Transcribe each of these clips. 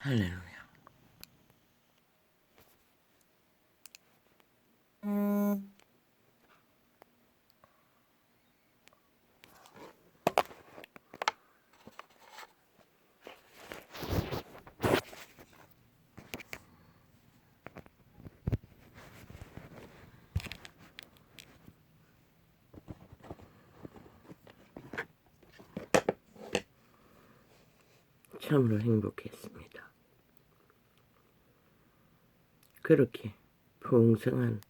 할렐루야. 참으로 행복했습니다. 그렇게 풍성한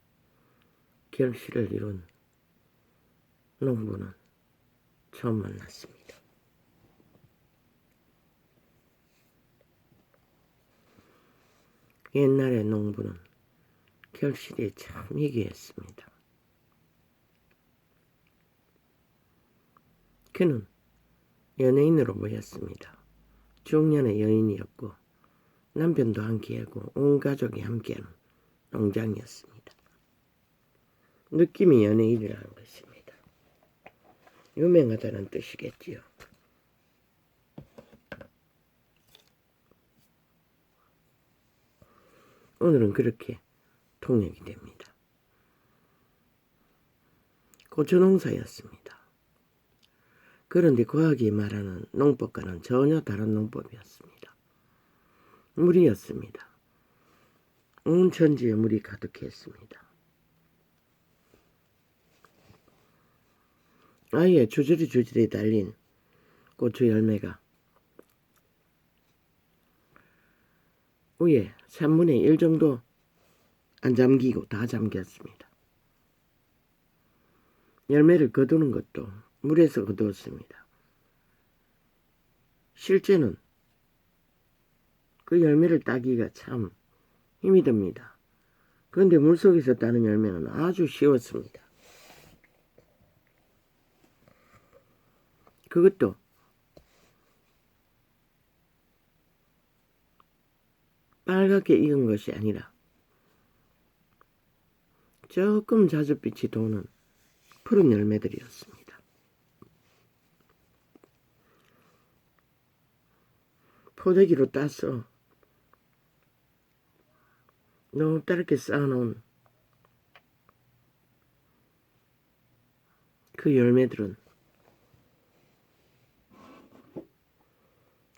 결실을 이룬 농부는 처음 만났습니다. 옛날의 농부는 결실이 참 희귀했습니다. 그는 연예인으로 보였습니다. 중년의 여인이었고 남편도 함께하고 온 가족이 함께하는 농장이었습니다. 느낌이 연예인이라는 것입니다. 유명하다는 뜻이겠지요. 오늘은 그렇게 통역이 됩니다. 고추농사였습니다. 그런데 과학이 말하는 농법과는 전혀 다른 농법이었습니다. 물이었습니다. 온 천지에 물이 가득했습니다. 아예 주저리 달린 고추 열매가 위에 3분의 1 정도 안 잠기고 다 잠겼습니다. 열매를 거두는 것도 물에서 거두었습니다. 실제는 그 열매를 따기가 참 힘이 듭니다. 그런데 물속에서 따는 열매는 아주 쉬웠습니다. 그것도 빨갛게 익은 것이 아니라 조금 자줏빛이 도는 푸른 열매들이었습니다. 포대기로 따서 높다랗게 쌓아놓은 그 열매들은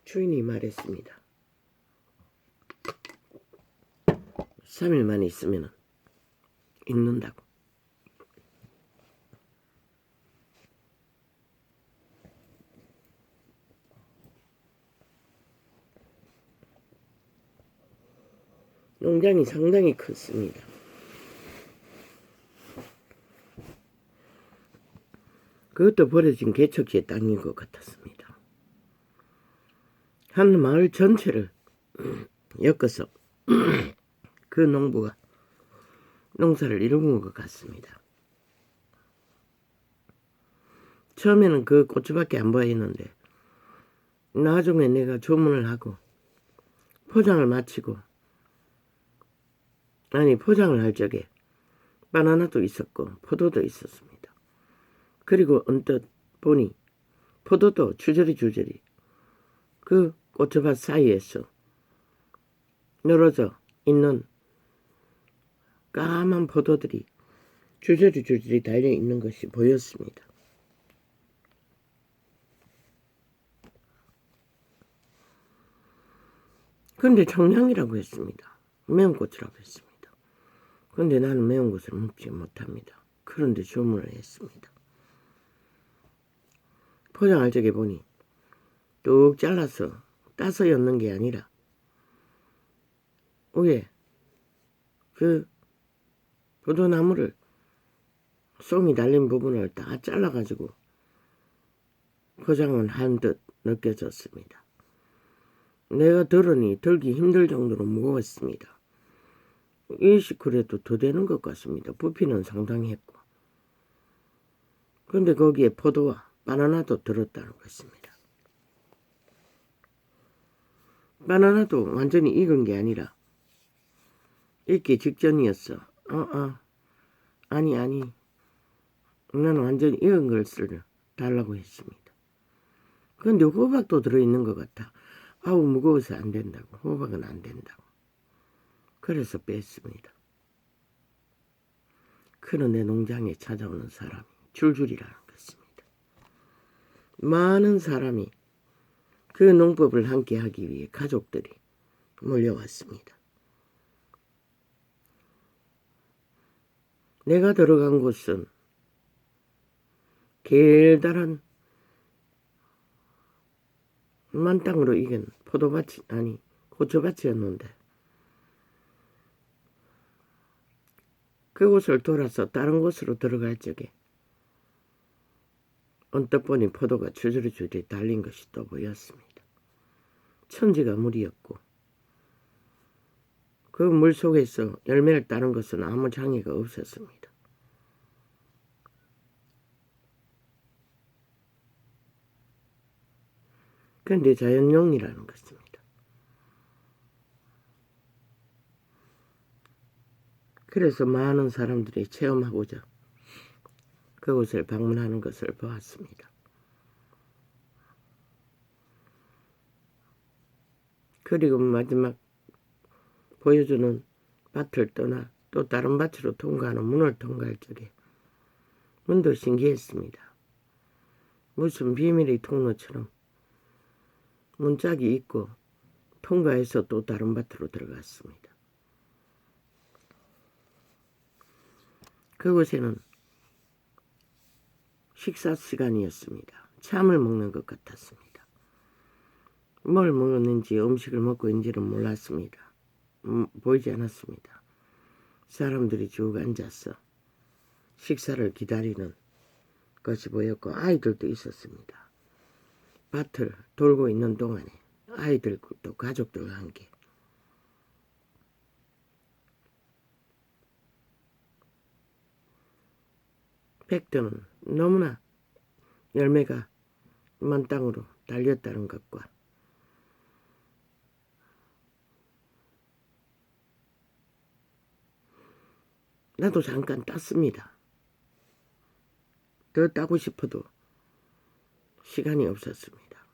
주인이 말했습니다. 3일만 있으면 익는다고. 농장이 상당히 컸습니다. 그것도 버려진 개척지의 땅인 것 같았습니다. 한 마을 전체를 엮어서 그 농부가 농사를 이룬 것 같습니다. 처음에는 그 고추밖에 안 보였는데 나중에 내가 주문을 하고 포장을 마치고 포장을 할 적에 바나나도 있었고 포도도 있었습니다. 그리고 언뜻 보니 포도도 주저리 그 고추밭 사이에서 늘어져 있는 까만 포도들이 주저리 달려있는 것이 보였습니다. 그런데 청량이라고 했습니다. 매운 고추라고 했습니다. 그런데 나는 매운 것을 먹지 못합니다. 그런데 주문을 했습니다. 포장할 적에 보니 뚝 잘라서 따서 엮는 게 아니라 위에 그 포도나무를 쏨이 달린 부분을 다 잘라가지고 포장을 한 듯 느껴졌습니다. 내가 들으니 들기 힘들 정도로 무거웠습니다. 20kg도 더 되는 것 같습니다. 부피는 상당히 했고. 그런데 거기에 포도와 바나나도 들었다는 것입니다. 바나나도 완전히 익은 게 아니라 익기 직전이었어. 아니 나는 완전히 익은 것을 달라고 했습니다. 그런데 호박도 들어있는 것 같아. 아우 무거워서 안 된다고. 호박은 안 된다고. 그래서 뺐습니다. 그런데 농장에 찾아오는 사람이 줄줄이라는 것입니다. 많은 사람이 그 농법을 함께 하기 위해 가족들이 몰려왔습니다. 내가 들어간 곳은 길다란 만땅으로 익은 포도밭이 아니 고추밭이었는데 그곳을 돌아서 다른 곳으로 들어갈 적에 언뜻 보니 포도가 주저리주저리 달린 것이 또 보였습니다. 천지가 물이었고 그 물 속에서 열매를 따는 것은 아무 장애가 없었습니다. 그런데 자연용이라는 것입니다. 그래서 많은 사람들이 체험하고자 그곳을 방문하는 것을 보았습니다. 그리고 마지막 보여주는 밭을 떠나 또 다른 밭으로 통과하는 문을 통과할 적에 문도 신기했습니다. 무슨 비밀의 통로처럼 문짝이 있고 통과해서 또 다른 밭으로 들어갔습니다. 그곳에는 식사 시간이었습니다. 참을 먹는 것 같았습니다. 뭘 먹었는지 음식을 먹고 있는지는 몰랐습니다. 보이지 않았습니다. 사람들이 쭉 앉아서 식사를 기다리는 것이 보였고 아이들도 있었습니다. 밭을 돌고 있는 동안에 아이들도 가족들과 함께 백두는 너무나 열매가 만땅으로 달렸다는 것과 나도 잠깐 땄습니다. 더 따고 싶어도 시간이 없었습니다.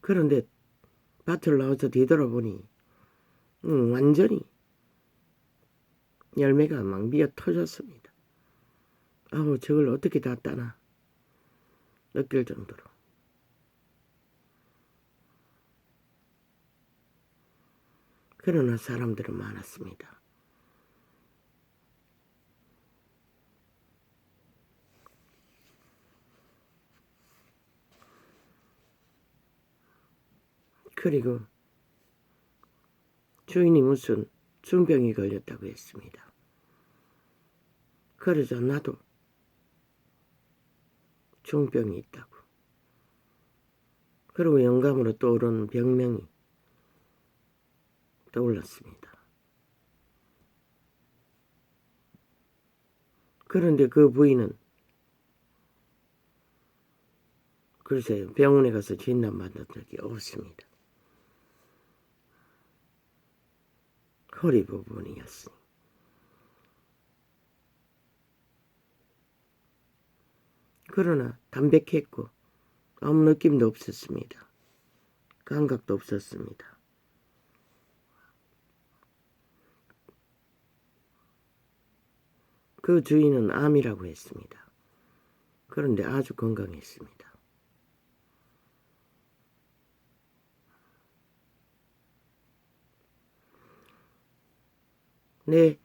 그런데 밭을 나와서 뒤돌아보니 완전히 열매가 막 미어 터졌습니다. 아우 저걸 어떻게 다 따나 느낄 정도로. 그러나 사람들은 많았습니다. 그리고 주인이 무슨 중병이 걸렸다고 했습니다. 그러자 나도 중병이 있다고. 그리고 영감으로 떠오르는 병명이 떠올랐습니다. 그런데 그 부인은 글쎄 병원에 가서 진단받은 적이 없습니다. 허리 부분이었으니. 그러나 담백했고 아무 느낌도 없었습니다. 감각도 없었습니다. 그 주인은 암이라고 했습니다. 그런데 아주 건강했습니다. 내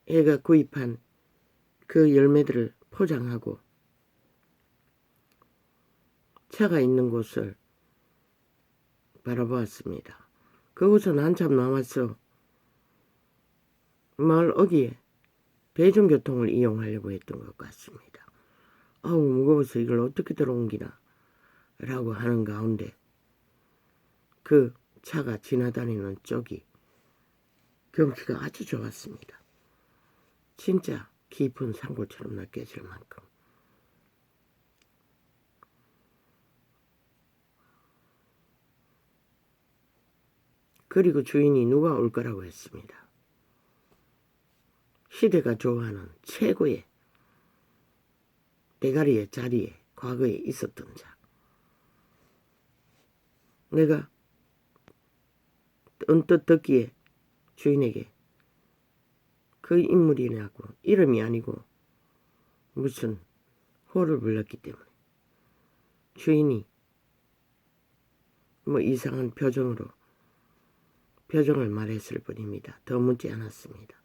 애가 구입한 그 열매들을 포장하고 차가 있는 곳을 바라보았습니다. 그곳은 한참 남아서 마을 어귀에 대중교통을 이용하려고 했던 것 같습니다. 아우 무거워서 이걸 어떻게 들어옮기나 라고 하는 가운데 그 차가 지나다니는 쪽이 경치가 아주 좋았습니다. 진짜 깊은 산골처럼 느껴질 만큼. 그리고 주인이 누가 올 거라고 했습니다. 시대가 좋아하는 최고의 대가리의 자리에 과거에 있었던 자. 내가 언뜻 듣기에 주인에게 그 인물이냐고 이름이 아니고 무슨 호를 불렀기 때문에 주인이 뭐 이상한 표정을 말했을 뿐입니다. 더 묻지 않았습니다.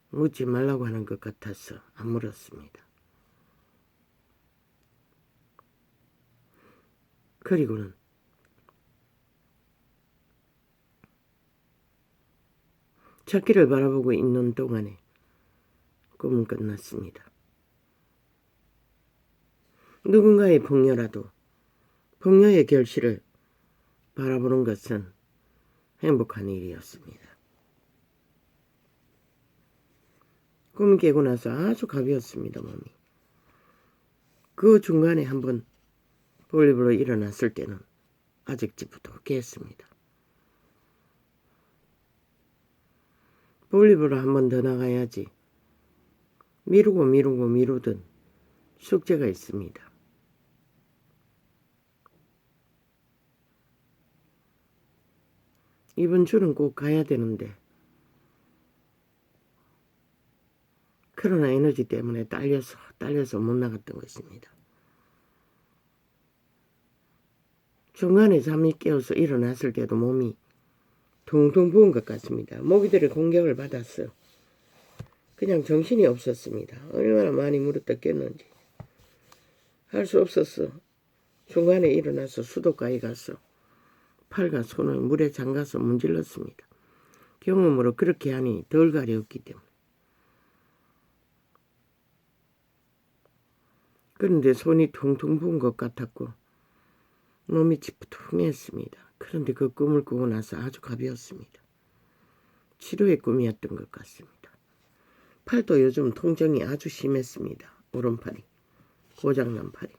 묻지 말라고 하는 것 같아서 안 물었습니다. 그리고는 첫길을 바라보고 있는 동안에 꿈은 끝났습니다. 누군가의 폭녀라도 폭녀의 결실을 바라보는 것은 행복한 일이었습니다. 꿈 깨고 나서 아주 가벼웠습니다. 몸이. 그 중간에 한번 볼일보러 일어났을 때는 아직부터 깼습니다. 볼일보러 한 번 더 나가야지 미루던 숙제가 있습니다. 이번 주는 꼭 가야 되는데 그러나 에너지 때문에 딸려서 못 나갔던 것입니다. 중간에 잠이 깨어서 일어났을 때도 몸이 퉁퉁 부은 것 같습니다. 모기들의 공격을 받았어. 그냥 정신이 없었습니다. 얼마나 많이 물었다 깼는지. 할 수 없었어. 중간에 일어나서 수도가에 가서 팔과 손을 물에 잠가서 문질렀습니다. 경험으로 그렇게 하니 덜 가려웠기 때문에. 그런데 손이 퉁퉁 부은 것 같았고 몸이 찌뿌둥했습니다. 그런데 그 꿈을 꾸고 나서 아주 가벼웠습니다. 치료의 꿈이었던 것 같습니다. 팔도 요즘 통증이 아주 심했습니다. 오른팔이. 고장난 팔이.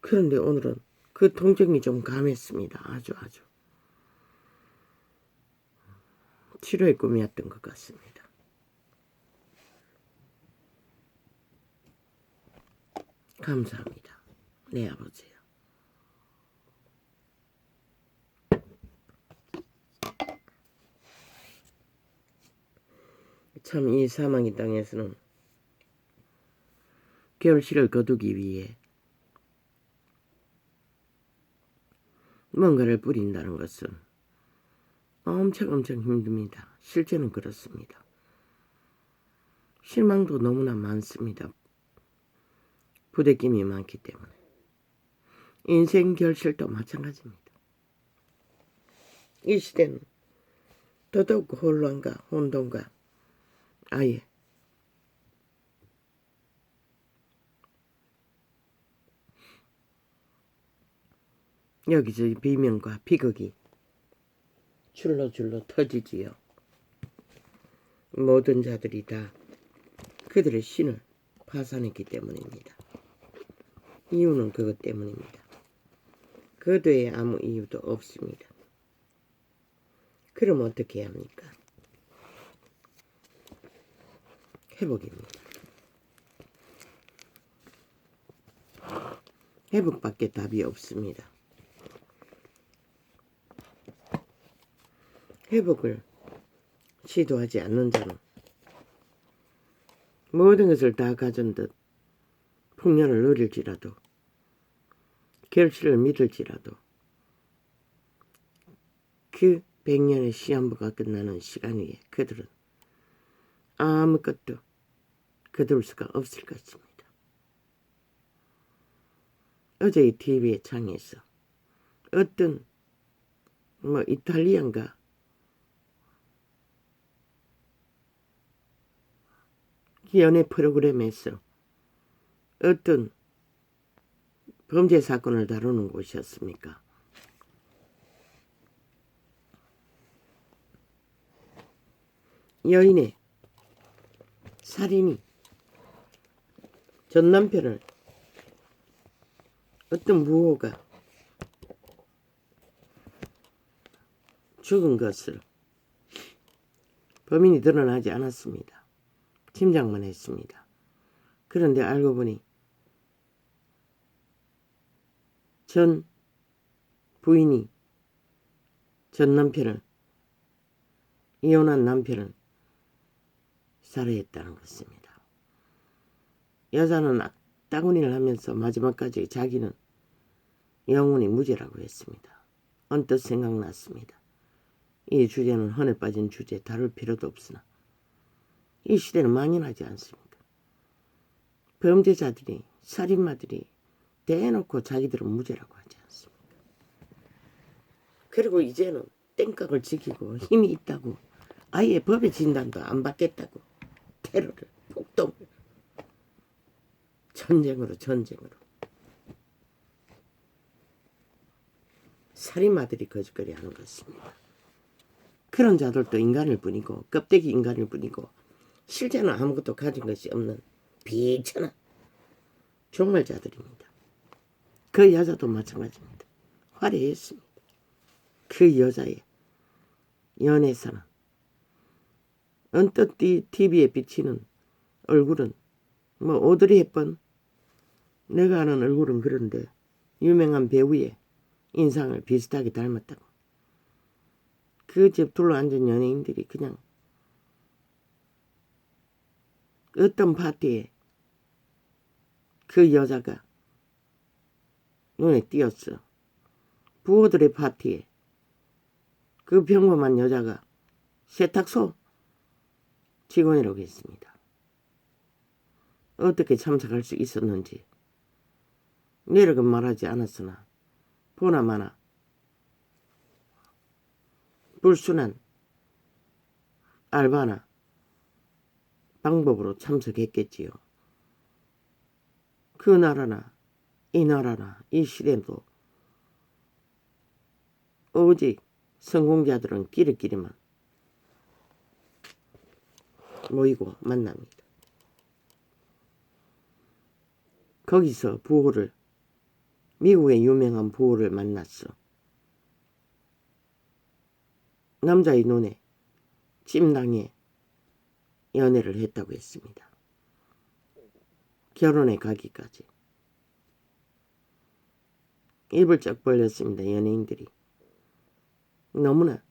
그런데 오늘은 그 통증이 좀 감했습니다. 아주. 치료의 꿈이었던 것 같습니다. 감사합니다. 네, 아버지요. 참 이 사망의 땅에서는 결실을 거두기 위해 뭔가를 뿌린다는 것은 엄청 힘듭니다. 실제는 그렇습니다. 실망도 너무나 많습니다. 부대낌이 많기 때문에. 인생 결실도 마찬가지입니다. 이 시대는 더더욱 혼란과 혼돈과 아예 여기저기 비명과 비극이 줄로 터지지요. 모든 자들이 다 그들의 신을 파산했기 때문입니다. 이유는 그것 때문입니다. 그 외에 아무 이유도 없습니다. 그럼 어떻게 해야 합니까? 회복입니다. 회복밖에 답이 없습니다. 회복을 시도하지 않는 자는 모든 것을 다 가진 듯 풍년을 누릴지라도 결실을 믿을지라도 그 100년의 시한부가 끝나는 시간 위에 그들은 아무것도 거둘 수가 없을 것입니다. 어제 이 TV의 창에서 어떤 이탈리안가 연애 프로그램에서 어떤 범죄 사건을 다루는 곳이었습니까? 여인의 살인이 전 남편을 어떤 무호가 죽은 것을 범인이 드러나지 않았습니다. 짐작만 했습니다. 그런데 알고 보니 전 부인이 전 남편을, 이혼한 남편을 살해했다는 것입니다. 여자는 악다구니를 하면서 마지막까지 자기는 영원히 무죄라고 했습니다. 언뜻 생각났습니다. 이 주제는 헌에 빠진 주제, 다룰 필요도 없으나 이 시대는 망연하지 않습니까? 범죄자들이, 살인마들이 대놓고 자기들은 무죄라고 하지 않습니까? 그리고 이제는 땡깡을 지키고 힘이 있다고 아예 법의 진단도 안 받겠다고 테러를, 폭동을, 전쟁으로 살인마들이 거짓거리 하는 것입니다. 그런 자들도 인간일 뿐이고 껍데기 인간일 뿐이고 실제는 아무것도 가진 것이 없는 비천한 종말자들입니다. 그 여자도 마찬가지입니다. 화려했습니다. 그 여자의 연애사는 언뜻 TV에 비치는 얼굴은 뭐 오드리 헵번, 내가 아는 얼굴은 그런데 유명한 배우의 인상을 비슷하게 닮았다고. 그 집 둘러앉은 연예인들이 그냥 어떤 파티에 그 여자가 눈에 띄었어. 부호들의 파티에 그 평범한 여자가 세탁소 직원이라고 했습니다. 어떻게 참석할 수 있었는지 내력은 말하지 않았으나 보나마나 불순한 알바나 방법으로 참석했겠지요. 그 나라나 이 나라나 이 시대도 오직 성공자들은 끼리끼리만 모이고 만납니다. 거기서 부호를, 미국의 유명한 부호를 만났어. 남자의 눈에 찜당해 연애를 했다고 했습니다. 결혼에 가기까지. 입을 쩍 벌렸습니다. 연예인들이. 너무나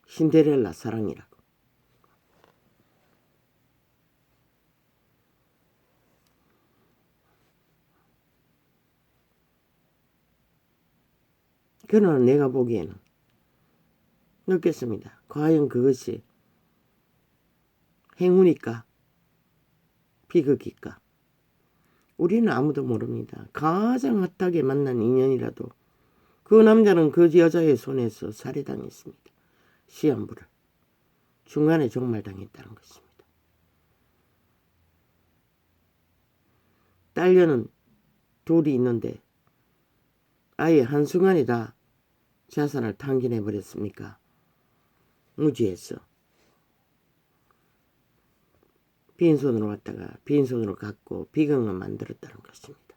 신데렐라 사랑이라고. 그러나 내가 보기에는 느꼈습니다. 과연 그것이 행운일까? 비극일까? 우리는 아무도 모릅니다. 가장 핫하게 만난 인연이라도 그 남자는 그 여자의 손에서 살해당했습니다. 시한부를. 중간에 종말당했다는 것입니다. 딸려는 둘이 있는데 아예 한순간에 다 자산을 탕진해버렸습니까? 무지했어. 빈손으로 왔다가 빈손으로 갔고 비극을 만들었다는 것입니다.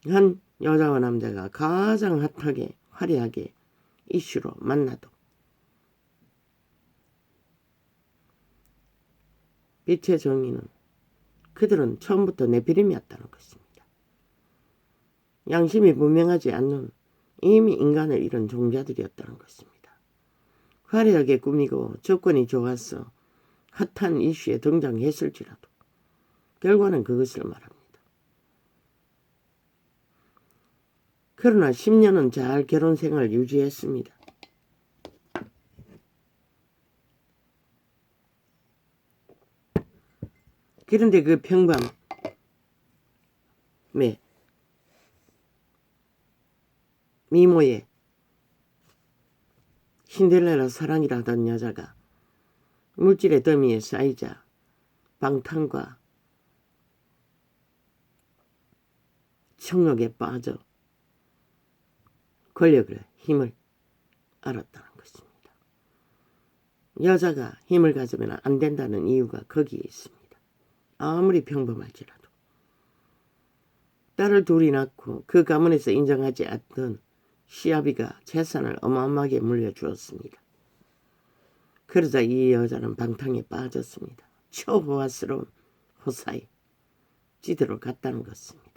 한 여자와 남자가 가장 핫하게 화려하게 이슈로 만나도 빛의 정의는 그들은 처음부터 네피림이었다는 것입니다. 양심이 분명하지 않는 이미 인간을 잃은 종자들이었다는 것입니다. 화려하게 꾸미고 조건이 좋았어 핫한 이슈에 등장했을지라도 결과는 그것을 말합니다. 그러나 10년은 잘 결혼생활을 유지했습니다. 그런데 그 평범에 미모의 신데렐라 사랑이라던 여자가 물질의 더미에 쌓이자 방탕과 청력에 빠져 권력을, 힘을 알았다는 것입니다. 여자가 힘을 가지면 안 된다는 이유가 거기에 있습니다. 아무리 평범할지라도. 딸을 둘이 낳고 그 가문에서 인정하지 않던 시아비가 재산을 어마어마하게 물려주었습니다. 그러자 이 여자는 방탕에 빠졌습니다. 초호화스러운 호사에 찌들어 갔다는 것입니다.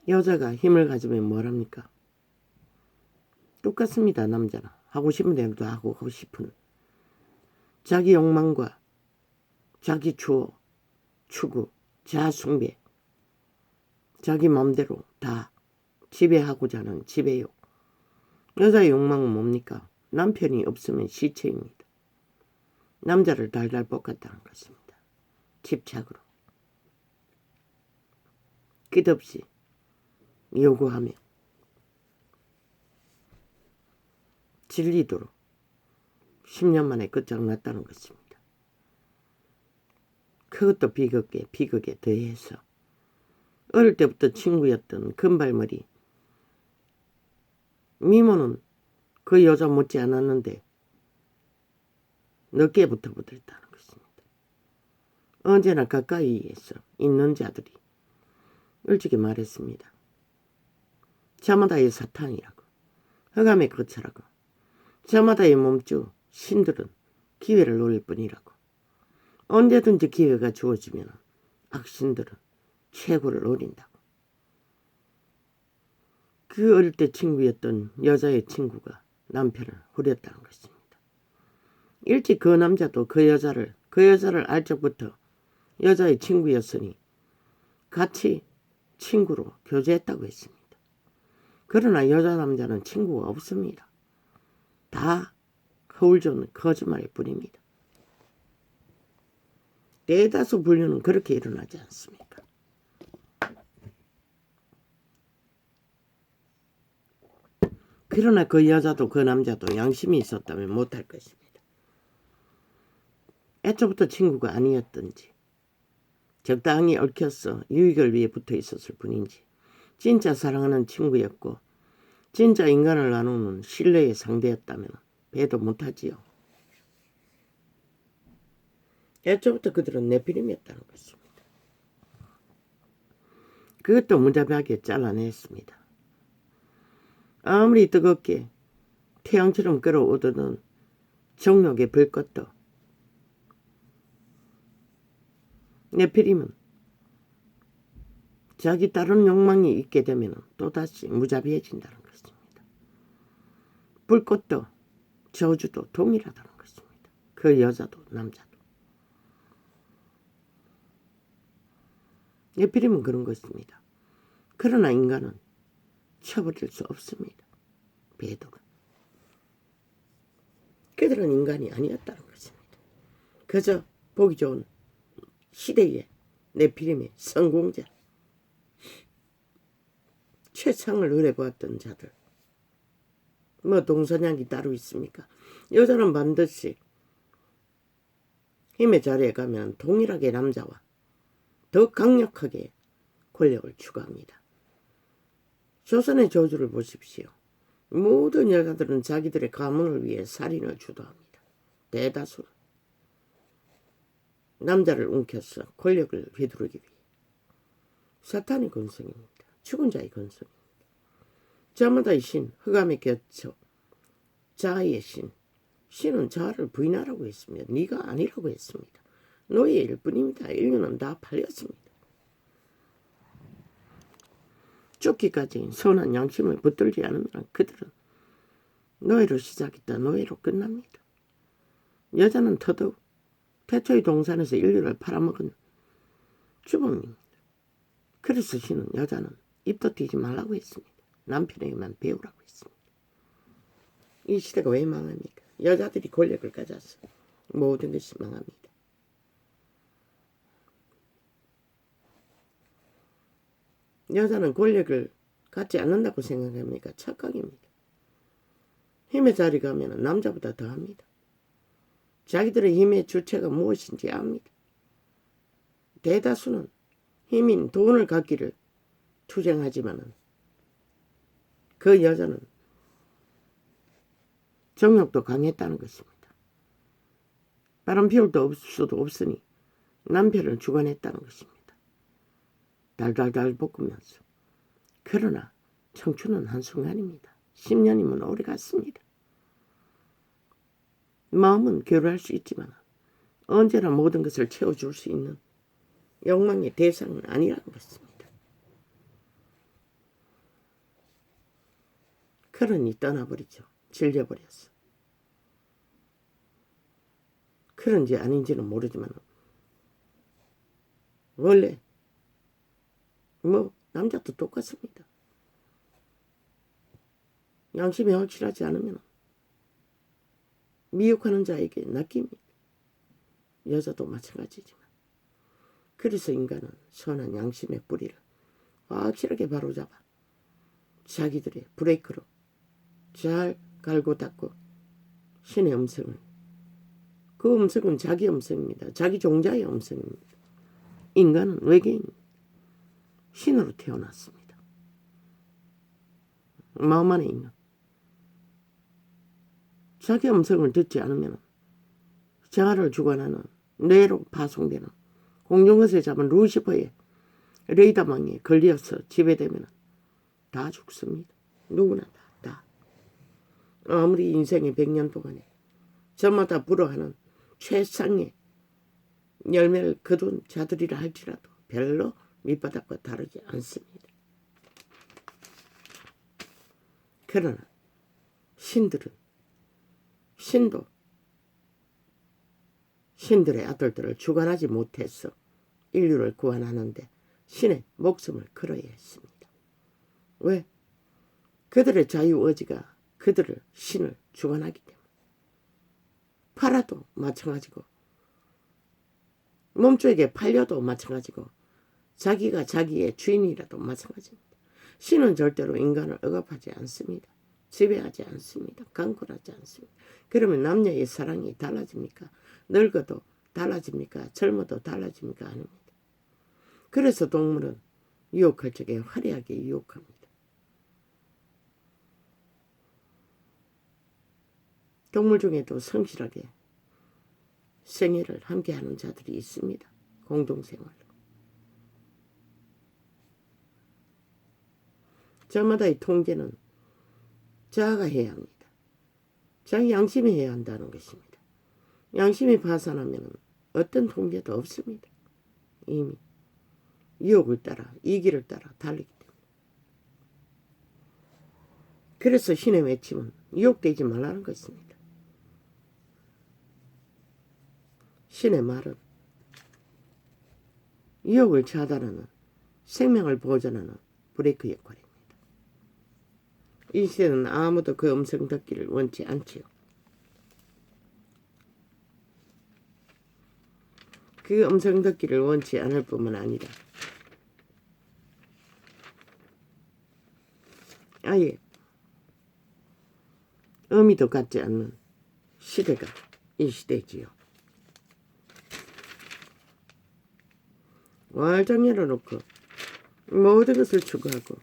여자가 힘을 가지면 뭐랍니까? 똑같습니다. 남자는 하고 싶은 대로도 하고 싶은 자기 욕망과 자기 추구, 자아숭배, 자기 마음대로 다 지배하고자 하는 지배욕. 여자의 욕망은 뭡니까? 남편이 없으면 시체입니다. 남자를 달달 볶았다는 것입니다. 집착으로. 끝없이 요구하며 질리도록 10년 만에 끝장났다는 것입니다. 그것도 비극에 더해서 어릴 때부터 친구였던 금발머리 미모는 그 여자 못지 않았는데 늦게부터 붙었다는 것입니다. 언제나 가까이에서 있는 자들이 일찍이 말했습니다. 저마다의 사탄이라고, 흑암의 거처라고, 저마다의 몸주 신들은 기회를 노릴 뿐이라고. 언제든지 기회가 주어지면 악신들은 최고를 노린다고. 그 어릴 때 친구였던 여자의 친구가 남편을 후렸다는 것입니다. 일찍 그 남자도 그 여자를 알 적부터 여자의 친구였으니 같이 친구로 교제했다고 했습니다. 그러나 여자 남자는 친구가 없습니다. 다 거울 좋은 거짓말일 뿐입니다. 대다수 불륜은 그렇게 일어나지 않습니까? 그러나 그 여자도 그 남자도 양심이 있었다면 못할 것입니다. 애초부터 친구가 아니었던지 적당히 얽혀서 유익을 위해 붙어 있었을 뿐인지 진짜 사랑하는 친구였고 진짜 인간을 나누는 신뢰의 상대였다면 배도 못하지요. 애초부터 그들은 네피림이었다는 것입니다. 그것도 무자비하게 잘라냈습니다. 아무리 뜨겁게 태양처럼 끌어오르는 정욕의 불꽃도 네피림은 자기 다른 욕망이 있게 되면 또다시 무자비해진다는 것입니다. 불꽃도 저주도 동일하다는 것입니다. 그 여자도 남자도. 네피림은 그런 것입니다. 그러나 인간은 쳐버릴 수 없습니다. 배도를. 그들은 인간이 아니었다는 것입니다. 그저 보기 좋은 시대의 네피림의 성공자, 최상을 의뢰보았던 자들. 뭐 동서양이 따로 있습니까? 여자는 반드시 힘의 자리에 가면 동일하게 남자와 더 강력하게 권력을 추구합니다. 조선의 저주를 보십시오. 모든 여자들은 자기들의 가문을 위해 살인을 주도합니다. 대다수는 남자를 움켜서 권력을 휘두르기 위해. 사탄의 근성입니다. 죽은 자의 근성입니다. 저마다의 신, 흑암의 겹쳐, 자아의 신. 신은 자아를 부인하라고 했습니다. 네가 아니라고 했습니다. 너의 일뿐입니다. 인류는 다 팔렸습니다. 죽기까지 선한 양심을 붙들지 않으면 그들은 노예로 시작했다 노예로 끝납니다. 여자는 더더욱 태초의 동산에서 인류를 팔아먹은 주범입니다. 그래서 신은 여자는 입도 띄지 말라고 했습니다. 남편에게만 배우라고 했습니다. 이 시대가 왜 망합니까? 여자들이 권력을 가져서 모든 것이 망합니다. 여자는 권력을 갖지 않는다고 생각합니까? 착각입니다. 힘의 자리 가면 남자보다 더합니다. 자기들의 힘의 주체가 무엇인지 압니다. 대다수는 힘인 돈을 갖기를 투쟁하지만 그 여자는 정욕도 강했다는 것입니다. 바람 피울 수도 없으니 남편을 주관했다는 것입니다. 달달달 볶으면서. 그러나 청춘은 한순간입니다. 10년이면 오래 갔습니다. 마음은 괴로워할 수 있지만 언제나 모든 것을 채워줄 수 있는 욕망의 대상은 아니라는 것입니다. 그러니 떠나버리죠. 질려버렸어. 그런지 아닌지는 모르지만 원래 남자도 똑같습니다. 양심이 확실하지 않으면 미혹하는 자에게 낚입니다. 여자도 마찬가지지만. 그래서 인간은 선한 양심의 뿌리를 확실하게 바로잡아 자기들의 브레이크로 잘 갈고 닦고 신의 음성을, 그 음성은 자기 음성입니다. 자기 종자의 음성입니다. 인간은 외계인입니다. 신으로 태어났습니다. 마음 안에 있는 자기 음성을 듣지 않으면 자아를 주관하는 뇌로 파송되는 공중것에 잡은 루시퍼의 레이더망에 걸려서 지배되면 다 죽습니다. 누구나 다. 아무리 인생의 100년 동안에 저마다 불어하는 최상의 열매를 거둔 자들이라 할지라도 별로 밑바닥과 다르지 않습니다. 그러나 신도 신들의 아들들을 주관하지 못해서 인류를 구원하는데 신의 목숨을 걸어야 했습니다. 왜? 그들의 자유의지가 그들을 신을 주관하기 때문에. 팔아도 마찬가지고 몸쪽에 팔려도 마찬가지고 자기가 자기의 주인이라도 마찬가지입니다. 신은 절대로 인간을 억압하지 않습니다. 지배하지 않습니다. 강권하지 않습니다. 그러면 남녀의 사랑이 달라집니까? 늙어도 달라집니까? 젊어도 달라집니까? 아닙니다. 그래서 동물은 유혹할 적에 화려하게 유혹합니다. 동물 중에도 성실하게 생애를 함께하는 자들이 있습니다. 공동생활로. 저마다의 통제는 자아가 해야 합니다. 자기 양심이 해야 한다는 것입니다. 양심이 파산하면 어떤 통제도 없습니다. 이미 유혹을 따라 이기를 따라 달리기 때문에. 그래서 신의 외침은 유혹되지 말라는 것입니다. 신의 말은 유혹을 차단하는, 생명을 보존하는 브레이크 역할입니다. 이 시대는 아무도 그 음성 듣기를 원치 않지요. 그 음성 듣기를 원치 않을 뿐만 아니라 아예 의미도 갖지 않는 시대가 이 시대지요. 완전 열어놓고 모든 것을 추구하고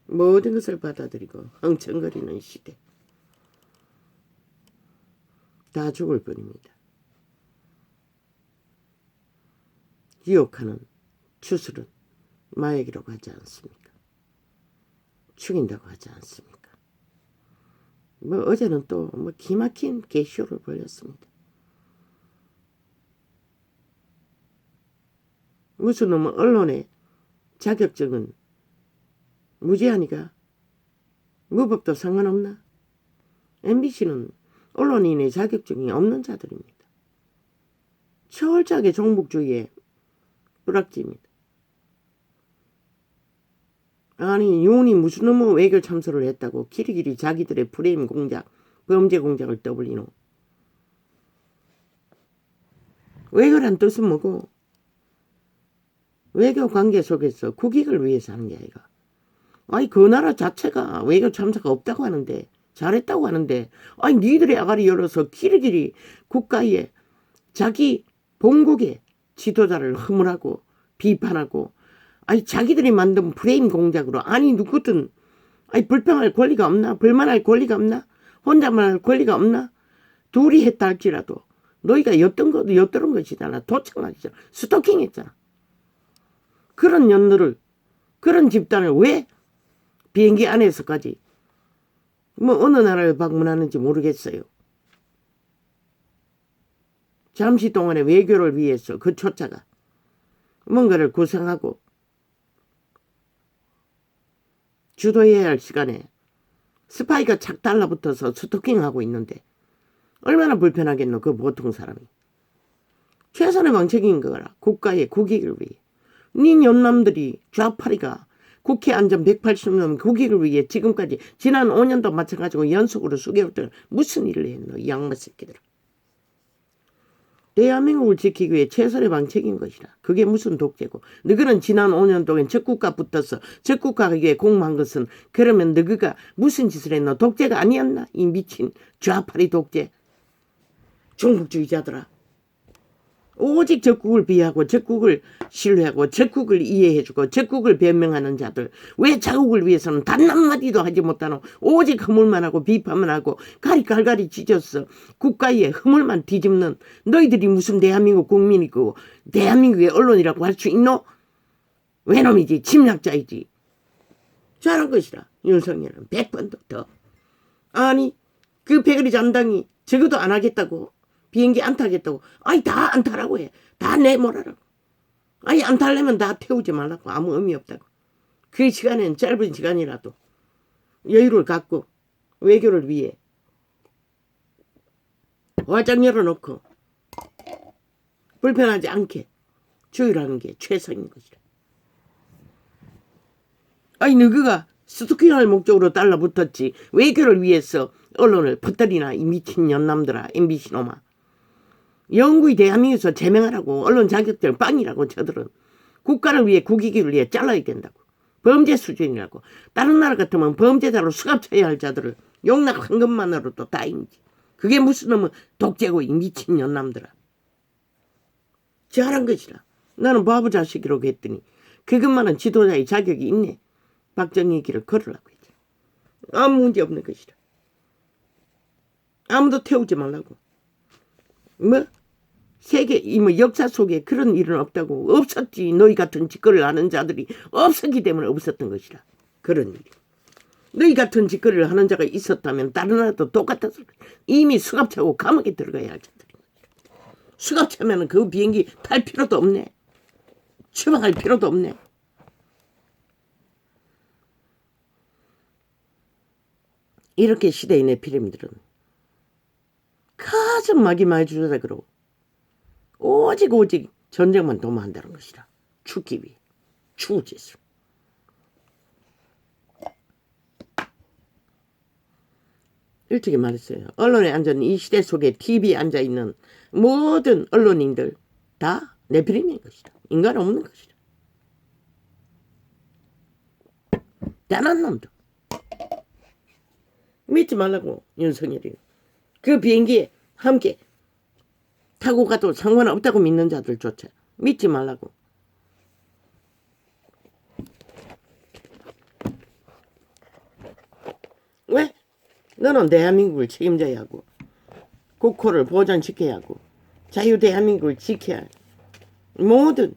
모든 것을 받아들이고 흥청거리는 시대. 다 죽을 뿐입니다. 유혹하는 주술은 마약이라고 하지 않습니까? 죽인다고 하지 않습니까? 어제는 또 기막힌 개쇼를 벌였습니다. 무슨 놈은 언론의 자격증은 무제한이가 무법도 상관없나? MBC는 언론인의 자격증이 없는 자들입니다. 철저하게 종북주의의 뿌락지입니다. 아니 윤이 무슨 놈의 외교 참소를 했다고 길이길이 자기들의 프레임 공작, 범죄 공작을 떠벌리노. 외교란 뜻은 뭐고? 외교 관계 속에서 국익을 위해서 하는 게 아이가. 아니 그 나라 자체가 외교 참사가 없다고 하는데, 잘했다고 하는데, 아니 니들의 아가리 열어서 길이길이 국가에 자기 본국의 지도자를 허물하고 비판하고, 아니 자기들이 만든 프레임 공작으로, 아니 누구든 아니 불평할 권리가 없나? 불만할 권리가 없나? 혼자만 할 권리가 없나? 둘이 했다 할지라도 너희가 엿들은 것이잖아. 도청하잖아. 스토킹했잖아. 그런 년들을, 그런 집단을 왜 비행기 안에서까지 어느 나라를 방문하는지 모르겠어요. 잠시 동안의 외교를 위해서 그 초짜가 뭔가를 구상하고 주도해야 할 시간에 스파이가 착 달라붙어서 스토킹하고 있는데 얼마나 불편하겠노 그 보통 사람이. 최선의 방책인 거라. 국가의 국익을 위해. 네 연남들이 좌파리가 국회 안전 180년 국익을 위해 지금까지 지난 5년도 마찬가지고 연속으로 수개월 동안 무슨 일을 했노 이 양마 새끼들아. 대한민국을 지키기 위해 최선의 방책인 것이라. 그게 무슨 독재고. 너희는 지난 5년 동안 적국가 붙어서 적국가에 공모한 것은 그러면 너희가 무슨 짓을 했노? 독재가 아니었나? 이 미친 좌파리 독재. 중국주의자들아. 오직 적국을 비하고 적국을 신뢰하고 적국을 이해해주고 적국을 변명하는 자들. 왜 자국을 위해서는 단 한마디도 하지 못하노? 오직 허물만 하고 비판만 하고 갈갈이 찢었어. 국가에 허물만 뒤집는 너희들이 무슨 대한민국 국민이고 대한민국의 언론이라고 할 수 있노? 외놈이지 침략자이지. 잘한 것이라. 윤석열은 100번도 더. 아니 그 배그리 잔당이 적어도 안 하겠다고. 비행기 안 타겠다고. 아니 다 안 타라고 해. 다 내몰아라고. 아니 안 타려면 다 태우지 말라고. 아무 의미 없다고. 그 시간에는 짧은 시간이라도 여유를 갖고 외교를 위해 화장 열어놓고 불편하지 않게 조율하는 게 최선인 것이라. 아니 너희가 스토킹할 목적으로 달라붙었지. 외교를 위해서 언론을 퍼뜨리나 이 미친 연남들아. MBC놈아. 영구히 대한민국에서 제명하라고. 언론 자격증 빵이라고. 저들은 국가를 위해 국익을 위해 잘라야 된다고. 범죄 수준이라고. 다른 나라 같으면 범죄자로 수갑쳐야 할 자들을 용납한 것만으로도 다행이지. 그게 무슨 놈은 독재고 이 미친 년남들아. 잘한 것이라. 나는 바보 자식이라고 했더니 그것만은 지도자의 자격이 있네. 박정희 길을 걸으라고 했지. 아무 문제 없는 것이라. 아무도 태우지 말라고. 뭐 세계 뭐 역사 속에 그런 일은 없다고. 없었지. 너희 같은 짓거리를 하는 자들이 없었기 때문에 없었던 것이라. 그런 일이. 너희 같은 짓거리를 하는 자가 있었다면 다른 나라도 똑같았을 거야. 이미 수갑차고 감옥에 들어가야 할 자들인 거야. 수갑차면 그 비행기 탈 필요도 없네. 추방할 필요도 없네. 이렇게 시대의 네피림들은 가장 막이 많이 주자 그러고 오직 전쟁만 도모한다는 것이라. 죽기 위해. 추울 짓을. 일찍이 말했어요. 언론에 앉아있는 이 시대 속에 TV에 앉아있는 모든 언론인들 다 네피림인 것이다. 인간 없는 것이다. 단 한 놈도. 믿지 말라고. 윤석열이. 그 비행기에 함께 타고 가도 상관없다고 믿는 자들조차 믿지 말라고. 왜? 너는 대한민국을 책임져야 하고 국호를 보존시켜야 하고 자유대한민국을 지켜야 할 모든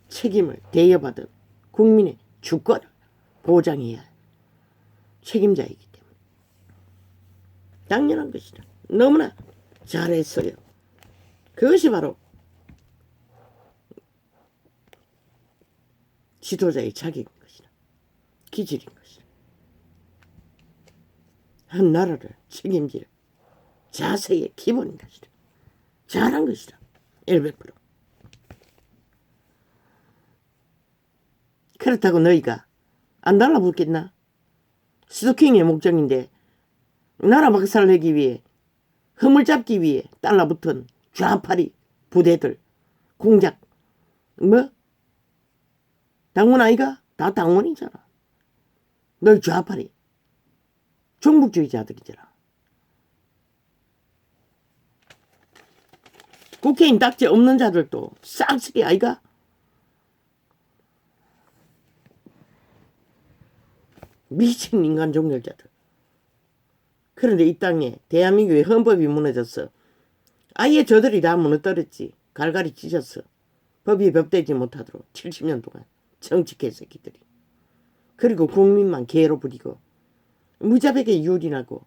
책임을 대여받은 국민의 주권을 보장해야 할 책임자이기 때문에 당연한 것이다. 너무나 잘했어요. 그것이 바로 지도자의 자격인 것이다. 기질인 것이다. 한 나라를 책임질 자세의 기본인 것이다. 잘한 것이다. 100%. 그렇다고 너희가 안 달라붙겠나? 스토킹의 목적인데 나라 박살내기 위해 허물 잡기 위해 달라붙은 좌파리 부대들 공작 뭐? 당원 아이가? 다 당원이잖아. 널 좌파리 종북주의자들이잖아. 국회의원 딱지 없는 자들도 싹쓸이 아이가? 미친 인간 종렬자들. 그런데 이 땅에 대한민국의 헌법이 무너졌어. 아예 저들이 다 무너뜨렸지. 갈갈이 찢었어. 법이 법되지 못하도록 70년 동안 정치 개새끼들이. 그리고 국민만 개로 부리고 무자백에 유린하고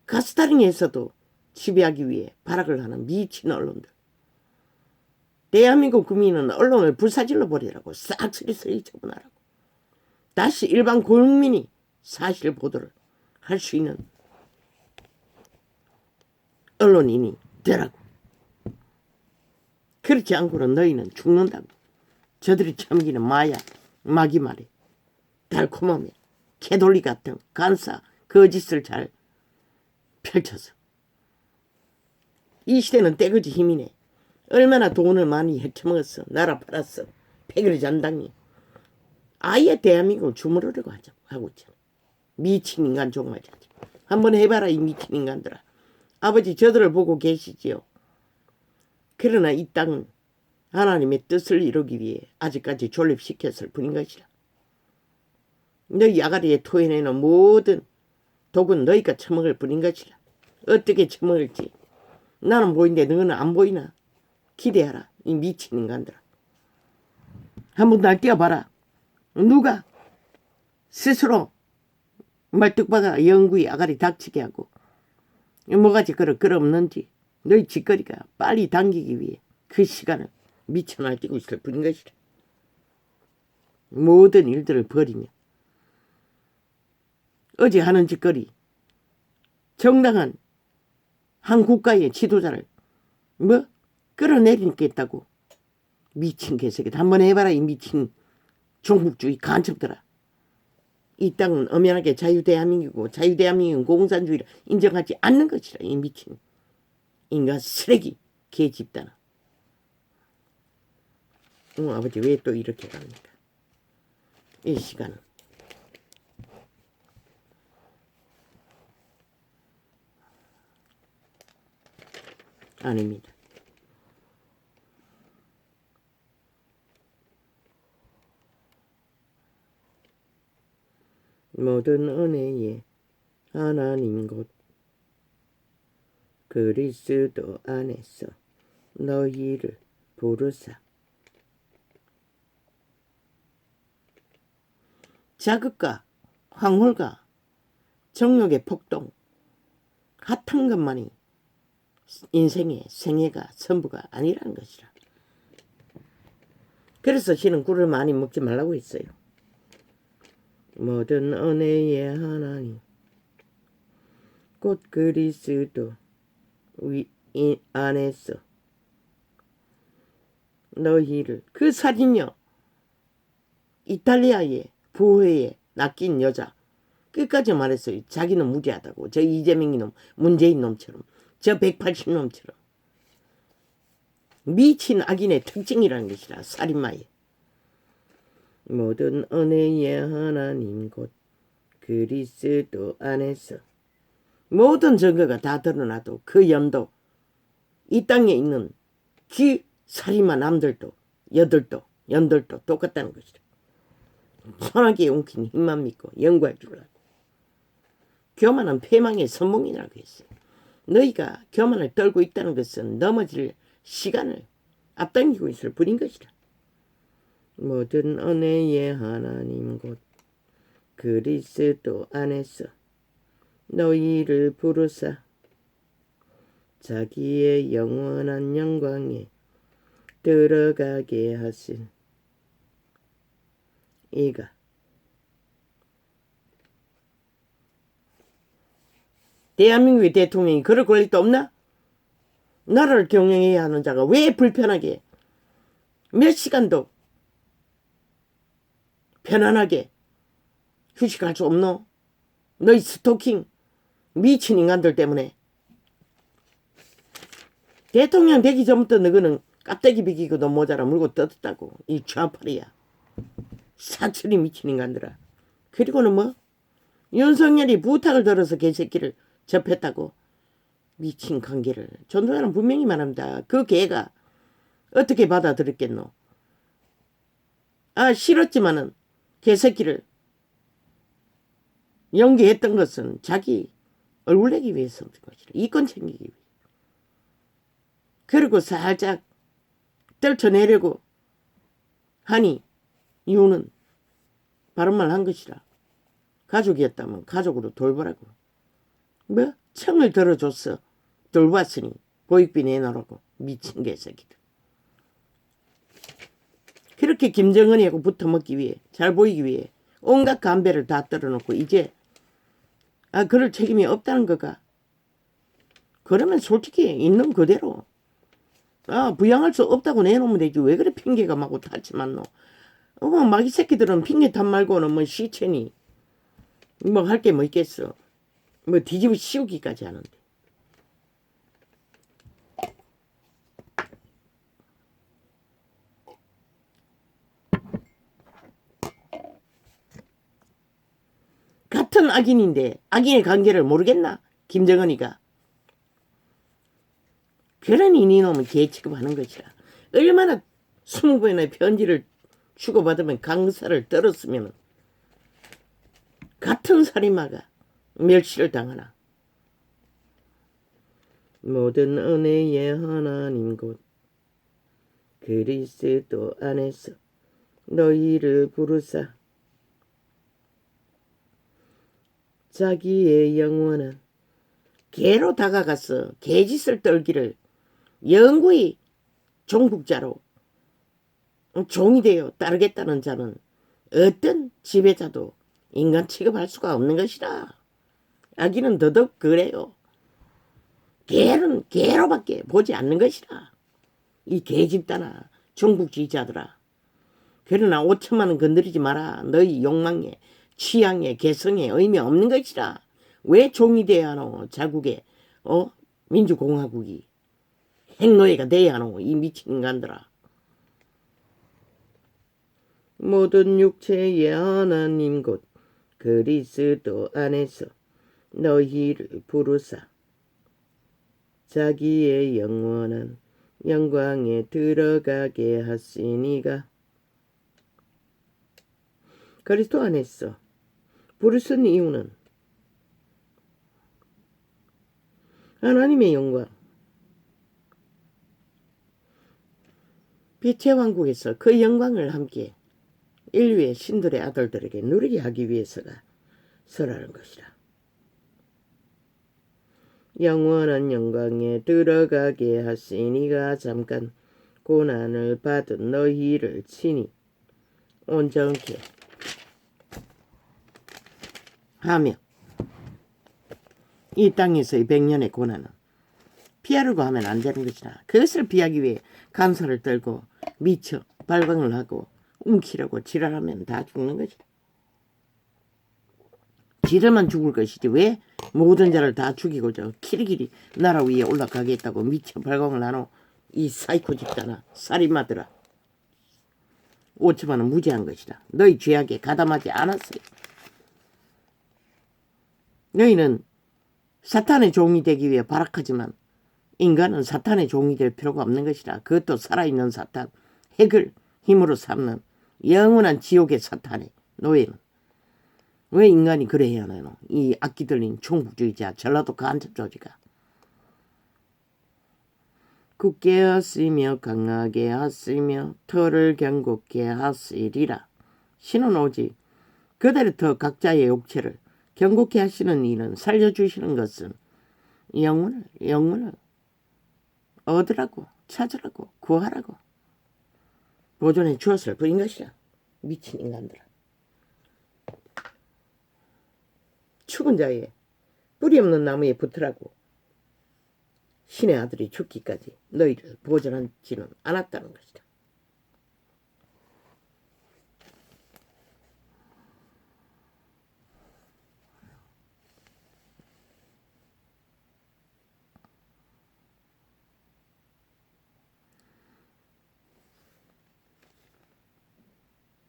가스타링에서도 지배하기 위해 발악을 하는 미친 언론들. 대한민국 국민은 언론을 불사질러 버리라고 싹 쓰리쓰리 처분하라고. 다시 일반 국민이 사실 보도를 할 수 있는 언론인이 되라고. 그렇지 않고는 너희는 죽는다고. 저들이 참기는 마약, 마귀말에, 달콤함에, 개돌리 같은 간사, 거짓을 잘 펼쳐서. 이 시대는 떼거지 힘이네. 얼마나 돈을 많이 헤쳐먹었어. 나라 팔았어. 패거리 잔당이. 아예 대한민국을 주무르려고 하고 있잖아. 미친 인간 정말 자지. 한번 해봐라 이 미친 인간들아. 아버지 저들을 보고 계시지요. 그러나 이 땅은 하나님의 뜻을 이루기 위해 아직까지 존립시켰을 뿐인 것이라. 너희 아가리에 토해내는 모든 독은 너희가 처먹을 뿐인 것이라. 어떻게 처먹을지 나는 보이는데 너는 안 보이나? 기대하라 이 미친 인간들아. 한번 날뛰어봐라. 누가 스스로 말뚝박아 영구히 아가리 닥치게 하고 뭐가지 끌어없는지 너희 짓거리가 빨리 당기기 위해 그 시간을 미쳐 날뛰고 있을 뿐인 것이라. 모든 일들을 버리며 어제 하는 짓거리 정당한 한 국가의 지도자를 끌어내리겠다고. 미친 개새끼들. 한번 해봐라 이 미친 종북주의 간첩들아. 이 땅은 엄연하게 자유대한민국이고 자유대한민국은 공산주의를 인정하지 않는 것이라. 이 미친 인간 쓰레기 개집단아. 아버지 왜 또 이렇게 갑니까? 이 시간은 아닙니다. 모든 은혜의 하나님 곧 그리스도 안에서 너희를 부르사 자극과 황홀과 정욕의 폭동 핫한 것만이 인생의 생애가 전부가 아니라는 것이라. 그래서 저는 꿀을 많이 먹지 말라고 했어요. 모든 은혜의 하나님 곧 그리스도 안에서 너희를. 그 사진요 이탈리아의 부회에 낚인 여자 끝까지 말했어요. 자기는 무죄하다고. 저 이재명 이놈 문재인 놈처럼 저 180놈처럼 미친 악인의 특징이라는 것이라. 살인마의 모든 은혜의 하나님 곧 그리스도 안에서 모든 증거가 다 드러나도 그 연도 이 땅에 있는 그 살인마 남들도 연들도 똑같다는 것이다. 선하게 웅킨 힘만 믿고 연구할 줄 알고. 교만은 패망의 선봉이라고 했어요. 너희가 교만을 떨고 있다는 것은 넘어질 시간을 앞당기고 있을 뿐인 것이다. 모든 은혜의 하나님 곧 그리스도 안에서 너희를 부르사 자기의 영원한 영광에 들어가게 하신 이가 대한민국의 대통령이 그럴 권리도 없나? 나라를 경영해야 하는 자가 왜 불편하게 몇 시간도 편안하게 휴식할 수 없노? 너희 스토킹 미친 인간들 때문에. 대통령 되기 전부터 너희는 깍대기 비기고도 모자라 물고 뜯었다고. 이 좌파리야. 사출이 미친 인간들아. 그리고는 뭐? 윤석열이 부탁을 들어서 개새끼를 접했다고. 미친 관계를. 전두환은 분명히 말합니다. 그 개가 어떻게 받아들였겠노? 싫었지만은 개새끼를 연기했던 것은 자기 얼굴 내기 위해서였던 것이라. 이권 챙기기 위해. 그리고 살짝 떨쳐내려고 하니 이유는 바른 말 한 것이라. 가족이었다면 가족으로 돌보라고. 뭐? 청을 들어줬어. 돌봤으니 보육비 내놓으라고. 미친 개새끼들. 그렇게 김정은이하고 붙어먹기 위해, 잘 보이기 위해 온갖 간배를 다 떨어놓고 이제 그럴 책임이 없다는 거가. 그러면 솔직히 있는 그대로 부양할 수 없다고 내놓으면 되지. 왜 그래 핑계가 마구 탔지만 마기 새끼들은 핑계 탓 말고는 뭐 시체니 뭐 할 게 뭐 있겠어. 뭐 뒤집어 씌우기까지 하는데. 같은 악인인데 악인의 관계를 모르겠나? 김정은이가. 그러니 니놈은 개 취급하는 것이라. 얼마나 20번의 편지를 주고받으면 강사를 떨었으면 같은 살인마가 멸시를 당하나. 모든 은혜의 하나님 곧 그리스도 안에서 너희를 부르사 자기의 영원한 개로 다가가서 개짓을 떨기를 영구히 종북자로 종이 되어 따르겠다는 자는 어떤 지배자도 인간 취급할 수가 없는 것이라. 악인은 더더욱 그래요. 개는 개로밖에 보지 않는 것이라. 이 개집단아 종북주의자들아. 그러나 5천만 원 건드리지 마라. 너희 욕망에 취향에 개성에 의미 없는 것이라. 왜 종이 돼야 하노? 자국의 민주공화국이 행노예가 돼야 하노? 이 미친 인간들아. 모든 육체의 하나님 곧 그리스도 안에서 너희를 부르사 자기의 영원한 영광에 들어가게 하시니가. 그리스도 안에서 부르신 이유는 하나님의 영광, 빛의 왕국에서 그 영광을 함께 인류의 신들의 아들들에게 누리게 하기 위해서가 서라는 것이라. 영원한 영광에 들어가게 하시니가 잠깐 고난을 받은 너희를 친히 온전케 하며 이 땅에서의 100년의 고난은 피하려고 하면 안 되는 것이라. 그것을 피하기 위해 간사를 떨고 미쳐 발광을 하고 움키려고 지랄하면 다 죽는 것이다. 지들만 죽을 것이지 왜 모든 자를 다 죽이고자 키리키리 나라 위에 올라가겠다고 미쳐 발광을 하노. 이 사이코 집단아 살인마들아. 5천만 원 무죄한 것이다. 너희 죄악에 가담하지 않았어요. 너희는 사탄의 종이 되기 위해 발악하지만 인간은 사탄의 종이 될 필요가 없는 것이라. 그것도 살아있는 사탄, 핵을 힘으로 삼는 영원한 지옥의 사탄의 노예는. 왜 인간이 그래야 하노? 이 악기 들린 종북주의자 전라도 간첩조지가. 굳게 하시며 강하게 하시며 터를 견고케 하시리라. 신은 오직 그대로 더 각자의 육체를 견고케 하시는 이는 살려주시는 것은 영혼을 얻으라고 찾으라고 구하라고 보존해 주었을 뿐인 것이야. 미친 인간들아. 죽은 자의 뿌리 없는 나무에 붙으라고 신의 아들이 죽기까지 너희를 보존하지는 않았다는 것이다.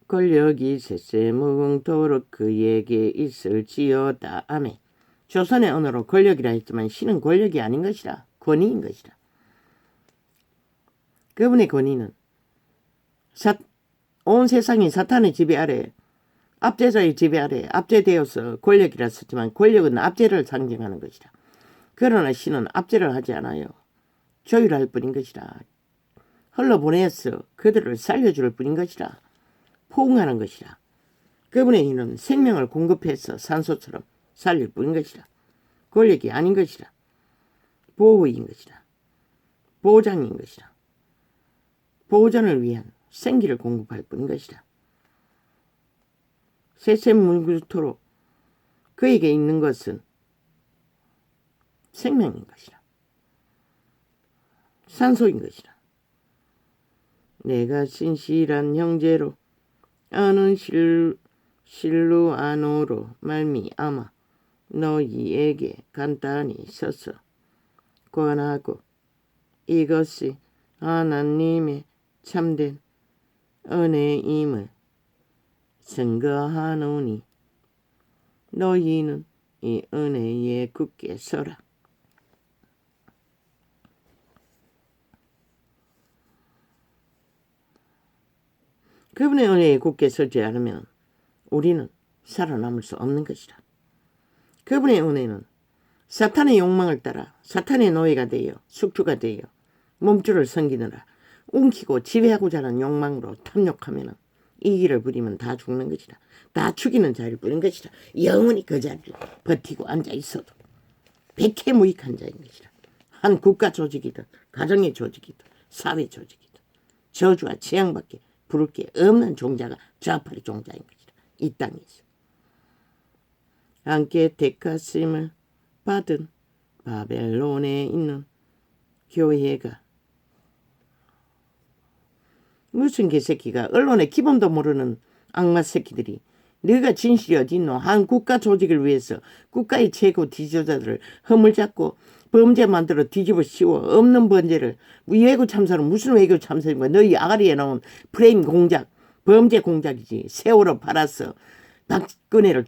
권력이 세세무궁토록 그에게 있을지어다. 아멘. 조선의 언어로 권력이라 했지만 신은 권력이 아닌 것이라. 권위인 것이라. 그분의 권위는 온 세상이 사탄의 지배 아래 압제자의 지배 아래 압제되어서 권력이라 썼지만 권력은 압제를 상징하는 것이라. 그러나 신은 압제를 하지 않아요. 조율할 뿐인 것이라. 흘러보내서 그들을 살려줄 뿐인 것이라. 포옹하는 것이라. 그분의 힘은 생명을 공급해서 산소처럼 살릴 뿐인 것이라. 권력이 아닌 것이라. 보호인 것이라. 보장인 것이라. 보존을 위한 생기를 공급할 뿐인 것이다. 쇠쇠물구토록 그에게 있는 것은 생명인 것이다. 산소인 것이다. 내가 신실한 형제로 아는 실루아노로 말미암아 너희에게 간단히 써서 권하고 이것이 하나님의 참된 은혜임을 증거하노니 너희는 이 은혜에 굳게 서라. 그분의 은혜에 굳게 서지 않으면 우리는 살아남을 수 없는 것이다. 그분의 은혜는 사탄의 욕망을 따라 사탄의 노예가 되어 숙주가 되어 몸줄을 섬기느라 움키고 지배하고자 하는 욕망으로 탐욕하면 이 길을 부리면 다 죽는 것이다. 다 죽이는 자를 뿌린 것이다. 영원히 그 자리를 버티고 앉아있어도 백해무익한 자인 것이다. 한 국가 조직이든 가정의 조직이든 사회 조직이든 저주와 재앙밖에 부를 게 없는 종자가 좌파리 종자인 것이다. 이 땅에서 함께 택하심을 받은 바벨론에 있는 교회가 무슨 개새끼가 언론의 기본도 모르는 악마 새끼들이 너가 진실이 어딨노? 한 국가 조직을 위해서 국가의 최고 지도자들을 허물잡고 범죄 만들어 뒤집어 씌워 없는 범죄를 외교 참사는 무슨 외교 참사인가? 너희 아가리에 나온 프레임 공작 범죄 공작이지. 세월호 팔아서 박근혜를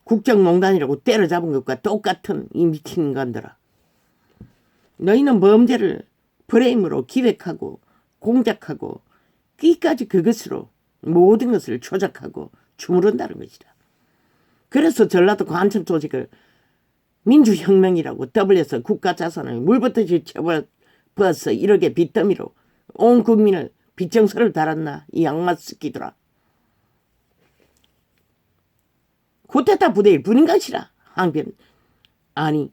국정농단이라고 때려잡은 것과 똑같은 이 미친 인간들아. 너희는 범죄를 프레임으로 기획하고 공작하고 끼까지 그것으로 모든 것을 조작하고 주무른다는 것이다. 그래서 전라도 관청 조직을 민주혁명이라고 떠벌려서 국가 자산을 물붓듯이 쳐버서 1억의 빚더미로 온 국민을 빚정서를 달았나 이 악마 새끼들아. 쿠데타 부대일 뿐인 것이라. 항변 아니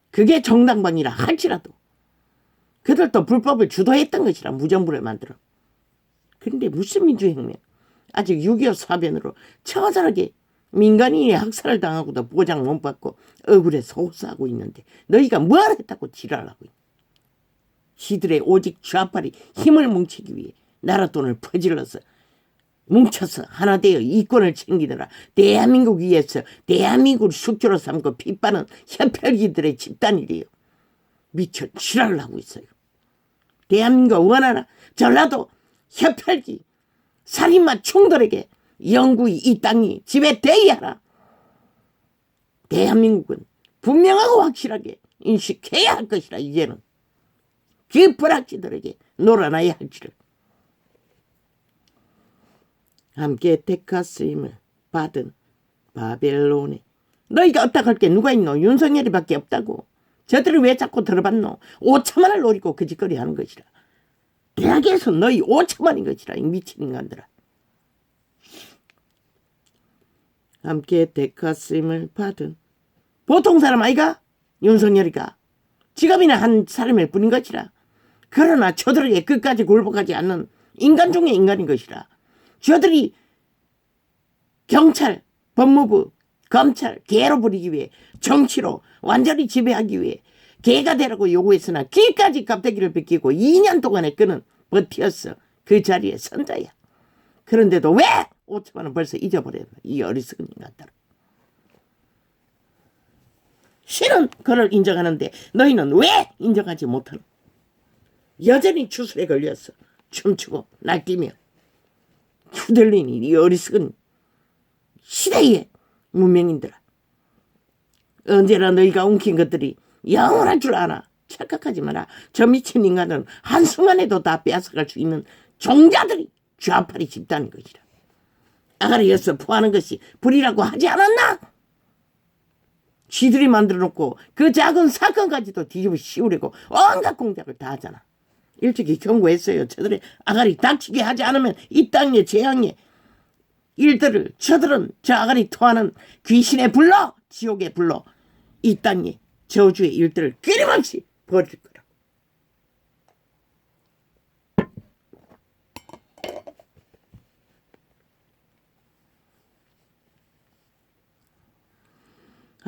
그게 정당방위라 할지라도 그들도 불법을 주도했던 것이라. 무정부를 만들어. 그런데 무슨 민주혁명. 아직 6.25 사변으로 처절하게 민간인이 학살을 당하고도 보장 못 받고 억울해서 호소하고 있는데 너희가 뭘 했다고 지랄하고 있냐. 지들의 오직 좌빨이 힘을 뭉치기 위해 나라 돈을 퍼질러서 뭉쳐서 하나 되어 이권을 챙기느라 대한민국 위에서 대한민국을 숙주로 삼고 핏바는 협혈기들의 집단이래요. 미쳐 지랄을 하고 있어요. 대한민국 원하나 전라도 협혈기 살인마 총들에게 영구히 이 땅이 지배되어야 하라. 대한민국은 분명하고 확실하게 인식해야 할 것이라. 이제는 그 불악지들에게 놀아나야 할지를. 함께 택하심을 받은 바벨론에 너희가 어떡할 게 누가 있노? 윤석열이 밖에 없다고. 저들을 왜 자꾸 들어봤노? 5천만을 노리고 그 짓거리 하는 것이라. 대학에서 너희 5천만인 것이라. 이 미친 인간들아. 함께 택하심을 받은 보통 사람 아이가? 윤석열이가 직업이나 한 사람일 뿐인 것이라. 그러나 저들에게 끝까지 굴복하지 않는 인간 중에 인간인 것이라. 저들이 경찰, 법무부, 검찰, 개로 부리기 위해 정치로 완전히 지배하기 위해 개가 되라고 요구했으나 길까지 깝대기를 벗기고 2년 동안의 끈은 버티었어. 그 자리에 선자야. 그런데도 왜 5천만 원 벌써 잊어버렸나. 이 어리석은 인간들. 신은 그를 인정하는데 너희는 왜 인정하지 못하노? 여전히 추술에 걸렸어. 춤추고 날뛰며 후들리니 이 어리석은 시대의 문명인들아. 언제나 너희가 웅킨 것들이 영원할 줄 아나. 착각하지 마라. 저 미친 인간은 한순간에도 다 빼앗아갈 수 있는 종자들이 좌파리 집단인 것이라. 아가리에서 포하는 것이 불이라고 하지 않았나? 쥐들이 만들어놓고 그 작은 사건까지도 뒤집어 씌우려고 온갖 공작을 다 하잖아. 일찍이 경고했어요. 저들의 아가리 닥치게 하지 않으면 이 땅의 재앙의 일들을 저들은 저 아가리 토하는 귀신의 불로 지옥의 불로 이 땅의 저주의 일들을 끊임없이 벌일 거라.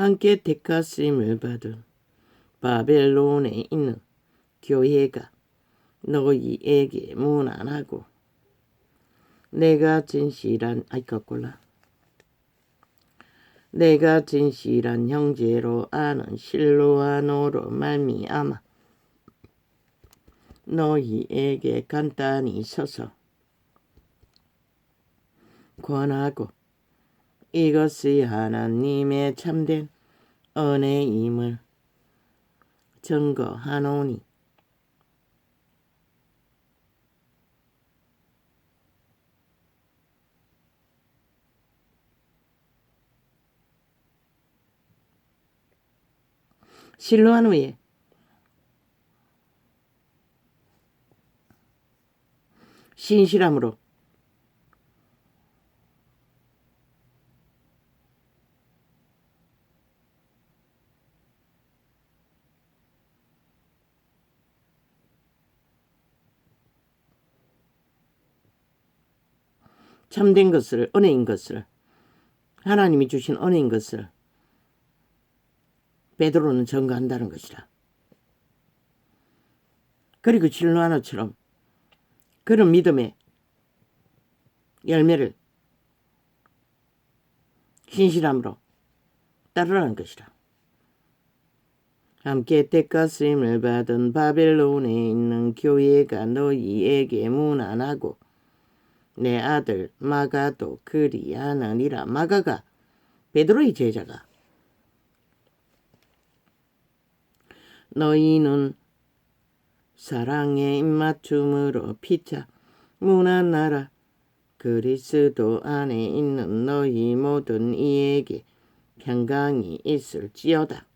함께 택하심을 받은 바벨론에 있는 교회가 너희에게 문안하고 내가 진실한 형제로 아는 실로아노로 말미암아 너희에게 간단히 서서 권하고 이것이 하나님의 참된 은혜임을 증거하노니 실로아노에 신실함으로 참된 것을, 은혜인 것을, 하나님이 주신 은혜인 것을 베드로는 증거한다는 것이라. 그리고 실로아노처럼 그런 믿음의 열매를 신실함으로 따르라는 것이라. 함께 택하심을 받은 바벨론에 있는 교회가 너희에게 문안하고 내 아들 마가도 그리하느니라. 마가가 베드로의 제자가 너희는 사랑의 입맞춤으로 피차 문안하라. 그리스도 안에 있는 너희 모든 이에게 평강이 있을지어다.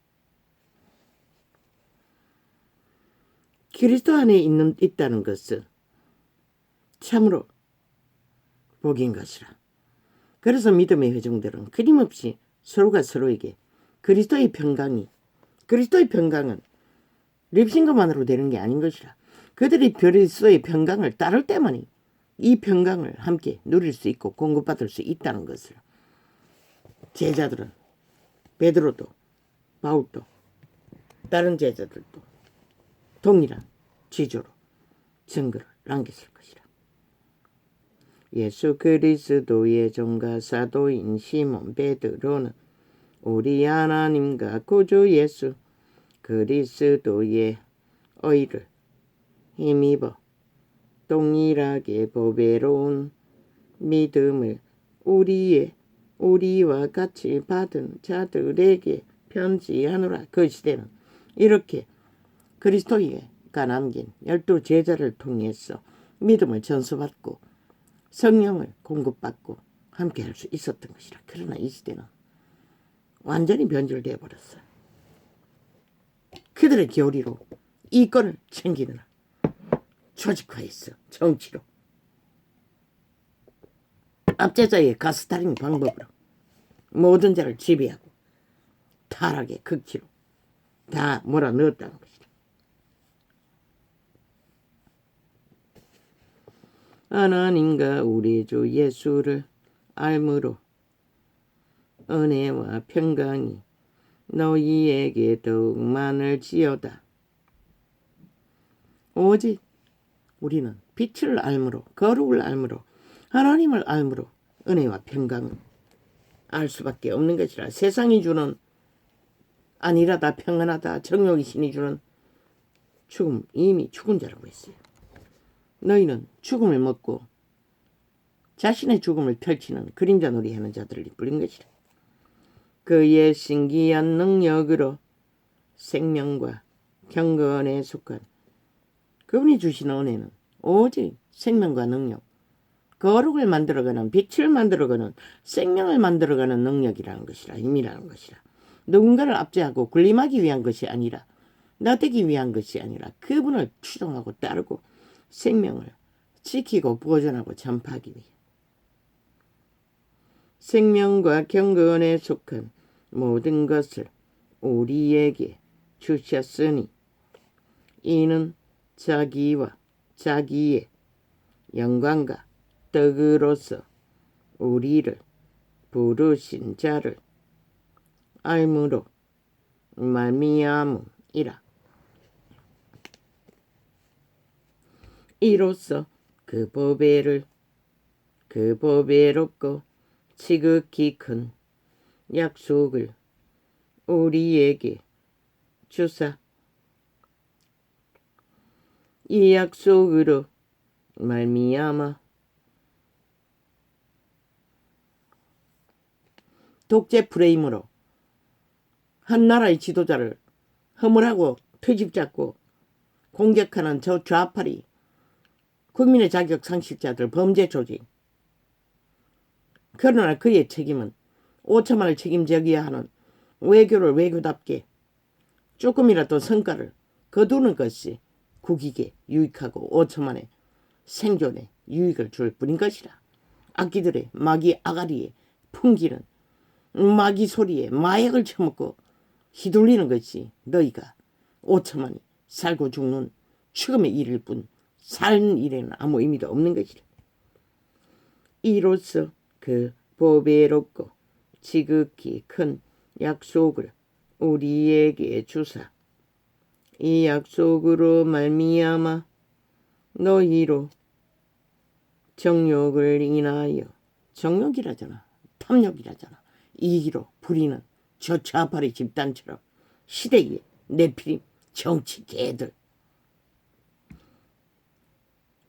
그리스도 안에 있다는 것은 참으로 복인 것이라. 그래서 믿음의 회중들은 끊임없이 서로가 서로에게 그리스도의 평강은 립싱거만으로 되는 게 아닌 것이라. 그들이 그리스도의 평강을 따를 때만이 이 평강을 함께 누릴 수 있고 공급받을 수 있다는 것을 제자들은 베드로도 바울도 다른 제자들도 동일한 지조로 증거를 남겼을 것이라. 예수 그리스도의 종과 사도인 시몬 베드로는 우리 하나님과 구주 예수 그리스도의 의를 힘입어 동일하게 보배로운 믿음을 우리와 같이 받은 자들에게 편지하노라. 그 시대는 이렇게 그리스도가 남긴 12 제자를 통해서 믿음을 전수받고 성령을 공급받고 함께 할 수 있었던 것이라. 그러나 이 시대는 완전히 변질되어 버렸어요. 그들의 교리로 이권을 챙기느라 조직화했어. 정치로 압제자의 가스타링 방법으로 모든 자를 지배하고 타락의 극치로 다 몰아넣었다는 것이다. 하나님과 우리 주 예수를 알므로 은혜와 평강이 너희에게 더욱 많을지어다. 오직 우리는 빛을 알므로 거룩을 알므로 하나님을 알므로 은혜와 평강을 알 수밖에 없는 것이라. 세상이 주는 안일하다 평안하다 정욕의 신이 주는 죽음, 이미 죽은 자라고 했어요. 너희는 죽음을 먹고 자신의 죽음을 펼치는 그림자 놀이하는 자들을 부린 것이라. 그의 신기한 능력으로 생명과 경건에 속한 그분이 주신 은혜는 오직 생명과 능력, 거룩을 만들어가는 빛을 만들어가는 생명을 만들어가는 능력이라는 것이라. 힘이라는 것이라. 누군가를 압제하고 군림하기 위한 것이 아니라 나되기 위한 것이 아니라 그분을 추종하고 따르고 생명을 지키고 보존하고 전파하기 위해 생명과 경건에 속한 모든 것을 우리에게 주셨으니 이는 자기와 자기의 영광과 덕으로서 우리를 부르신 자를 알므로 말미암음이라. 이로써 그 법에롭고 지극히 큰 약속을 우리에게 주사 이 약속으로 말미암아 독재 프레임으로 한 나라의 지도자를 허물하고 트집잡고 공격하는 저 좌파리 국민의 자격 상실자들 범죄 조직. 그러나 그의 책임은 5천만을 책임져야 하는 외교를 외교답게 조금이라도 성과를 거두는 것이 국익에 유익하고 5천만의 생존에 유익을 줄 뿐인 것이라. 악기들의 마귀 아가리에 풍기는 마귀 소리에 마약을 처먹고 휘둘리는 것이 너희가 5천만이 살고 죽는 죽음의 일일 뿐 사는 일에는 아무 의미도 없는 것이라. 이로써 그 보배롭고 지극히 큰 약속을 우리에게 주사 이 약속으로 말미암아 너희로 정욕을 인하여 정욕이라잖아. 탐욕이라잖아. 이기로 부리는 저 좌파리 집단처럼 시대의 내피림 정치 개들.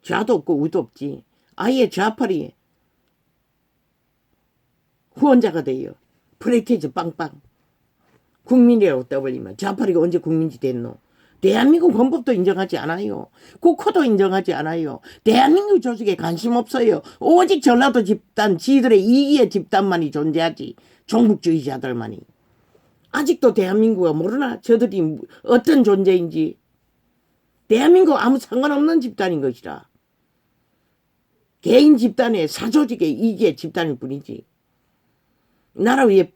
좌도 없고 우도 없지. 아예 좌파리에 후원자가 돼요. 프레이테이즈 빵빵. 국민이라고 떠벌리면 좌파리가 언제 국민이 됐노? 대한민국 헌법도 인정하지 않아요. 국호도 인정하지 않아요. 대한민국 조직에 관심 없어요. 오직 전라도 집단, 지들의 이기의 집단만이 존재하지. 종북주의자들만이. 아직도 대한민국은 모르나? 저들이 어떤 존재인지. 대한민국 아무 상관없는 집단인 것이라. 개인 집단의 사조직의 이기의 집단일 뿐이지. 나라 위에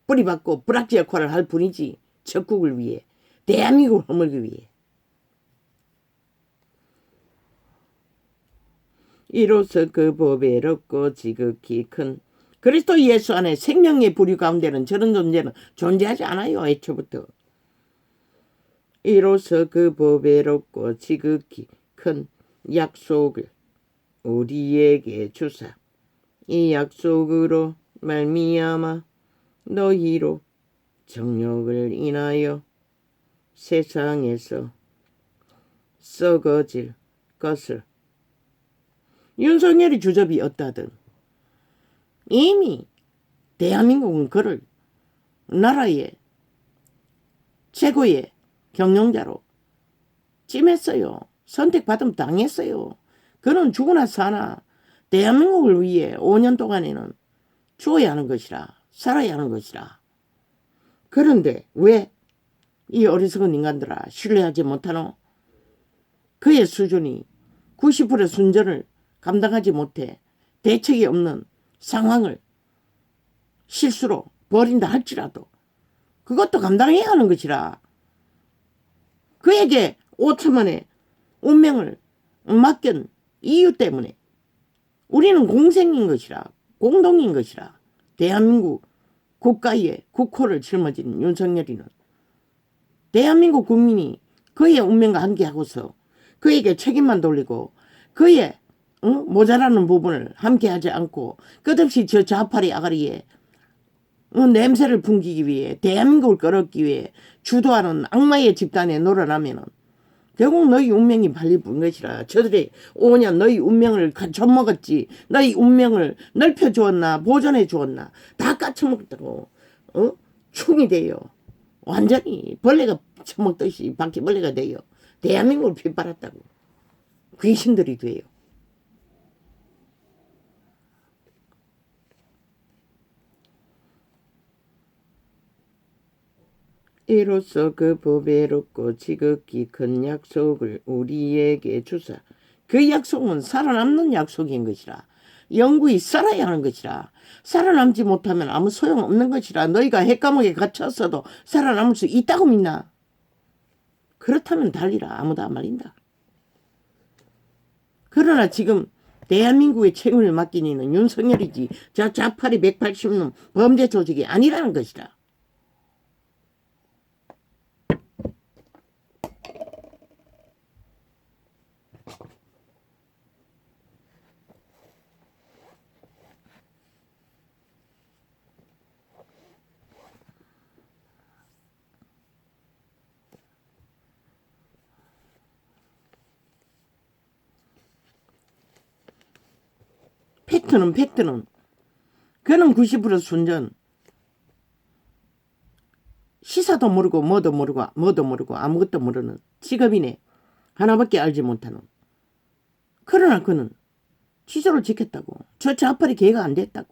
뿌리박고 뿌락지 역할을 할 뿐이지. 적국을 위해. 대한민국을 허물기 위해. 이로써 그 보배롭고 지극히 큰 그리스도 예수 안에 생명의 부류 가운데는 저런 존재는 존재하지 않아요. 애초부터. 이로써 그 보배롭고 지극히 큰 약속을 우리에게 주사 이 약속으로 말미암아 너희로 정욕을 인하여 세상에서 썩어질 것을 윤석열이 주접이 없다든 이미 대한민국은 그를 나라의 최고의 경영자로 찜했어요. 선택받으면 당했어요. 그는 죽으나 사나 대한민국을 위해 5년 동안에는 죽어야 하는 것이라 살아야 하는 것이라. 그런데 왜 이 어리석은 인간들아 신뢰하지 못하노? 그의 수준이 90% 순전을 감당하지 못해 대책이 없는 상황을 실수로 벌인다 할지라도 그것도 감당해야 하는 것이라. 그에게 5천만의 운명을 맡긴 이유 때문에 우리는 공생인 것이라. 공동인 것이라. 대한민국 국가의 국호를 짊어진 윤석열이는 대한민국 국민이 그의 운명과 함께하고서 그에게 책임만 돌리고 그의 모자라는 부분을 함께하지 않고 끝없이 저 좌파리 아가리에 냄새를 풍기기 위해 대한민국을 끌어얻기 위해 주도하는 악마의 집단에 놀아나면은 결국 너희 운명이 발릴 뿐 것이라. 저들이 5년 너희 운명을 젖먹었지. 너희 운명을 넓혀주었나 보존해 주었나 다 까쳐먹었다고. 충이 돼요. 완전히 벌레가 처먹듯이 바퀴벌레가 돼요. 대한민국을 빗발았다고. 귀신들이 돼요. 이로써 그 보배롭고 지극히 큰 약속을 우리에게 주사. 그 약속은 살아남는 약속인 것이라. 영구히 살아야 하는 것이라. 살아남지 못하면 아무 소용없는 것이라. 너희가 핵감옥에 갇혔어도 살아남을 수 있다고 믿나? 그렇다면 달리라. 아무도 안 말린다. 그러나 지금 대한민국의 책임을 맡긴 이는 윤석열이지 저 좌파리 180놈 범죄 조직이 아니라는 것이라. 팩트는 그는 90% 순전. 시사도 모르고 뭐도 모르고 아무것도 모르는 직업이네. 하나밖에 알지 못하는. 그러나 그는 취조를 지켰다고. 저 좌빨이 개가 안 됐다고.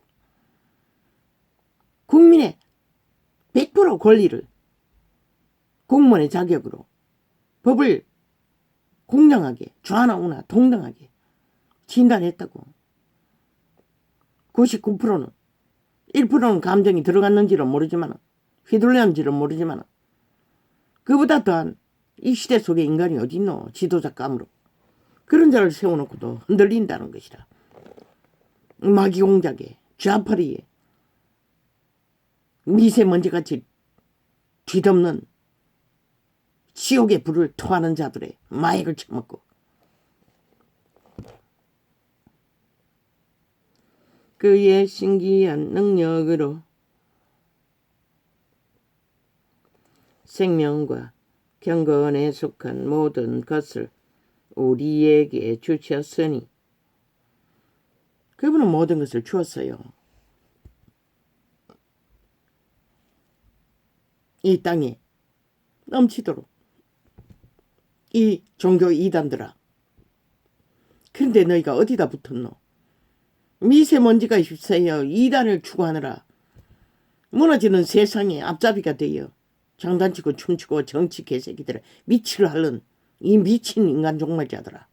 국민의 100% 권리를 공무원의 자격으로 법을 공정하게 좌나 우나 동등하게 진단했다고. 99%는 1%는 감정이 들어갔는지는 모르지만 휘둘렸는지는 모르지만 그보다 더한 이 시대 속에 인간이 어딨노. 지도자 감으로. 그런 자를 세워놓고도 흔들린다는 것이라. 마귀공작에 좌파리에 미세먼지같이 뒤덮는 지옥의 불을 토하는 자들의 마약을 처먹고 그의 신기한 능력으로 생명과 경건에 속한 모든 것을 우리에게 주셨으니 그분은 모든 것을 주었어요. 이 땅에 넘치도록 이 종교 이단들아. 그런데 너희가 어디다 붙었노? 미세먼지가 휩싸여 이단을 추구하느라 무너지는 세상에 앞잡이가 되어 장단치고 춤추고 정치 개새끼들을 미치를 하는 이 미친 인간 종말자들아.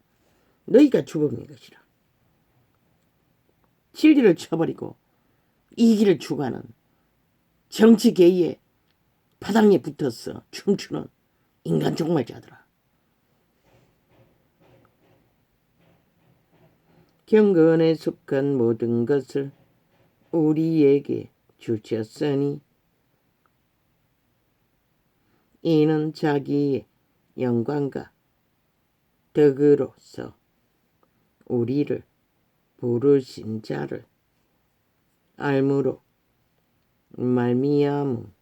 너희가 주범인 것이라. 진리를 쳐버리고 이기를 추구하는 정치계의 바닥에 붙어서 춤추는 인간 종말자들아. 경건에 속한 모든 것을 우리에게 주셨으니 이는 자기의 영광과 덕으로서 우리를 부르신 자를 알므로 말미암음이라.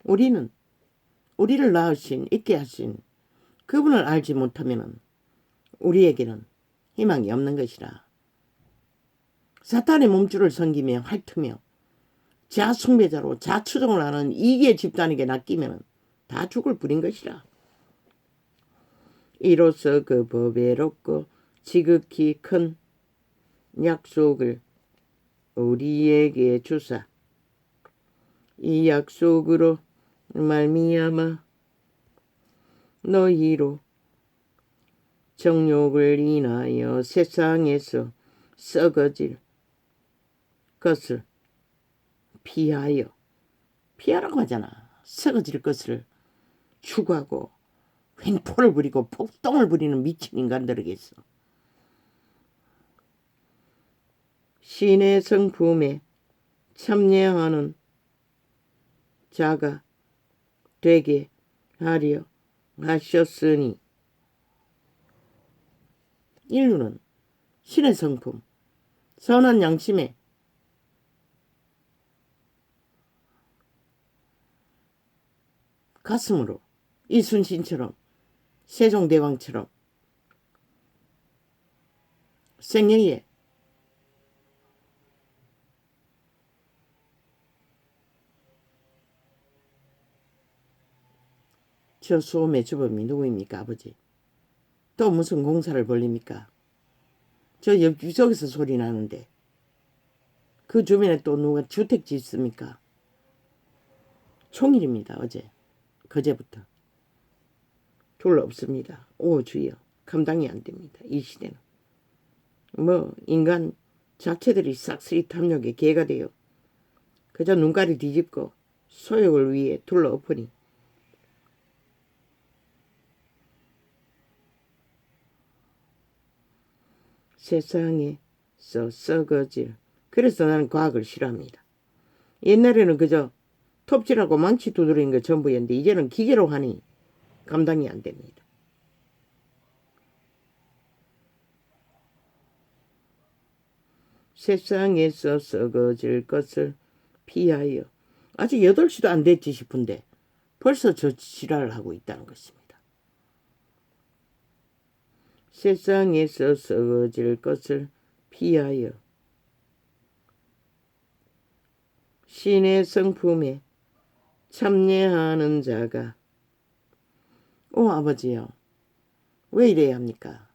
우리는 우리를 낳으신 있게 하신 그분을 알지 못하면 우리에게는 희망이 없는 것이라. 사탄의 몸줄을 섬기며 핥으며 자숭배자로 자추종을 하는 이기의 집단에게 낚이면 다 죽을 뿐인 것이라. 이로써 그 보배롭고 지극히 큰 약속을 우리에게 주사 이 약속으로 말미암아 너희로 정욕을 인하여 세상에서 썩어질 것을 피하라고 하잖아. 썩어질 것을 추구하고 횡포를 부리고 폭동을 부리는 미친 인간들에게서 신의 성품에 참여하는 자가 되게 하려 하셨으니 인류는 신의 성품, 선한 양심에 가슴으로 이순신처럼 세종대왕처럼 생애에 저 수험의 주범이 누구입니까? 아버지. 또 무슨 공사를 벌립니까? 저 옆구석에서 소리 나는데 그 주변에 또 누가 주택 짓습니까? 총일입니다. 어제 그제부터 둘 없습니다. 오 주여 감당이 안 됩니다. 이 시대는 뭐 인간 자체들이 싹쓸이 탐욕의 개가 되어 그저 눈깔이 뒤집고 소욕을 위해 둘러엎으니 세상에서 썩어질. 그래서 나는 과학을 싫어합니다. 옛날에는 그저 톱질하고 망치 두드리는 게 전부였는데 이제는 기계로 하니 감당이 안 됩니다. 세상에서 썩어질 것을 피하여. 아직 8시도 안 됐지 싶은데 벌써 저 지랄을 하고 있다는 것입니다. 세상에서 썩어질 것을 피하여 신의 성품에 참여하는 자가. 아버지요, 왜 이래야 합니까?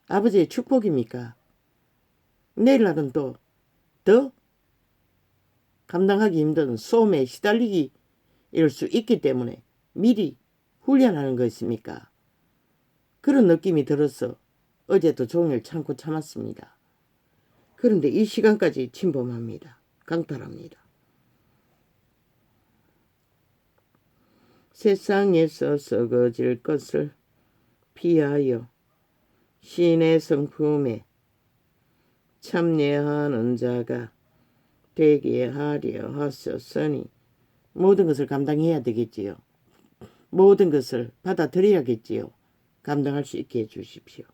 아버지의 축복입니까? 내일날은 또 더 감당하기 힘든 소음에 시달리기 이럴 수 있기 때문에 미리 훈련하는 것입니까? 그런 느낌이 들어서 어제도 종일 참고 참았습니다. 그런데 이 시간까지 침범합니다. 강탈합니다. 세상에서 썩어질 것을 피하여 신의 성품에 참여하는 자가 되게 하려 하셨으니. 모든 것을 감당해야 되겠지요. 모든 것을 받아들여야겠지요. 감당할 수 있게 해주십시오.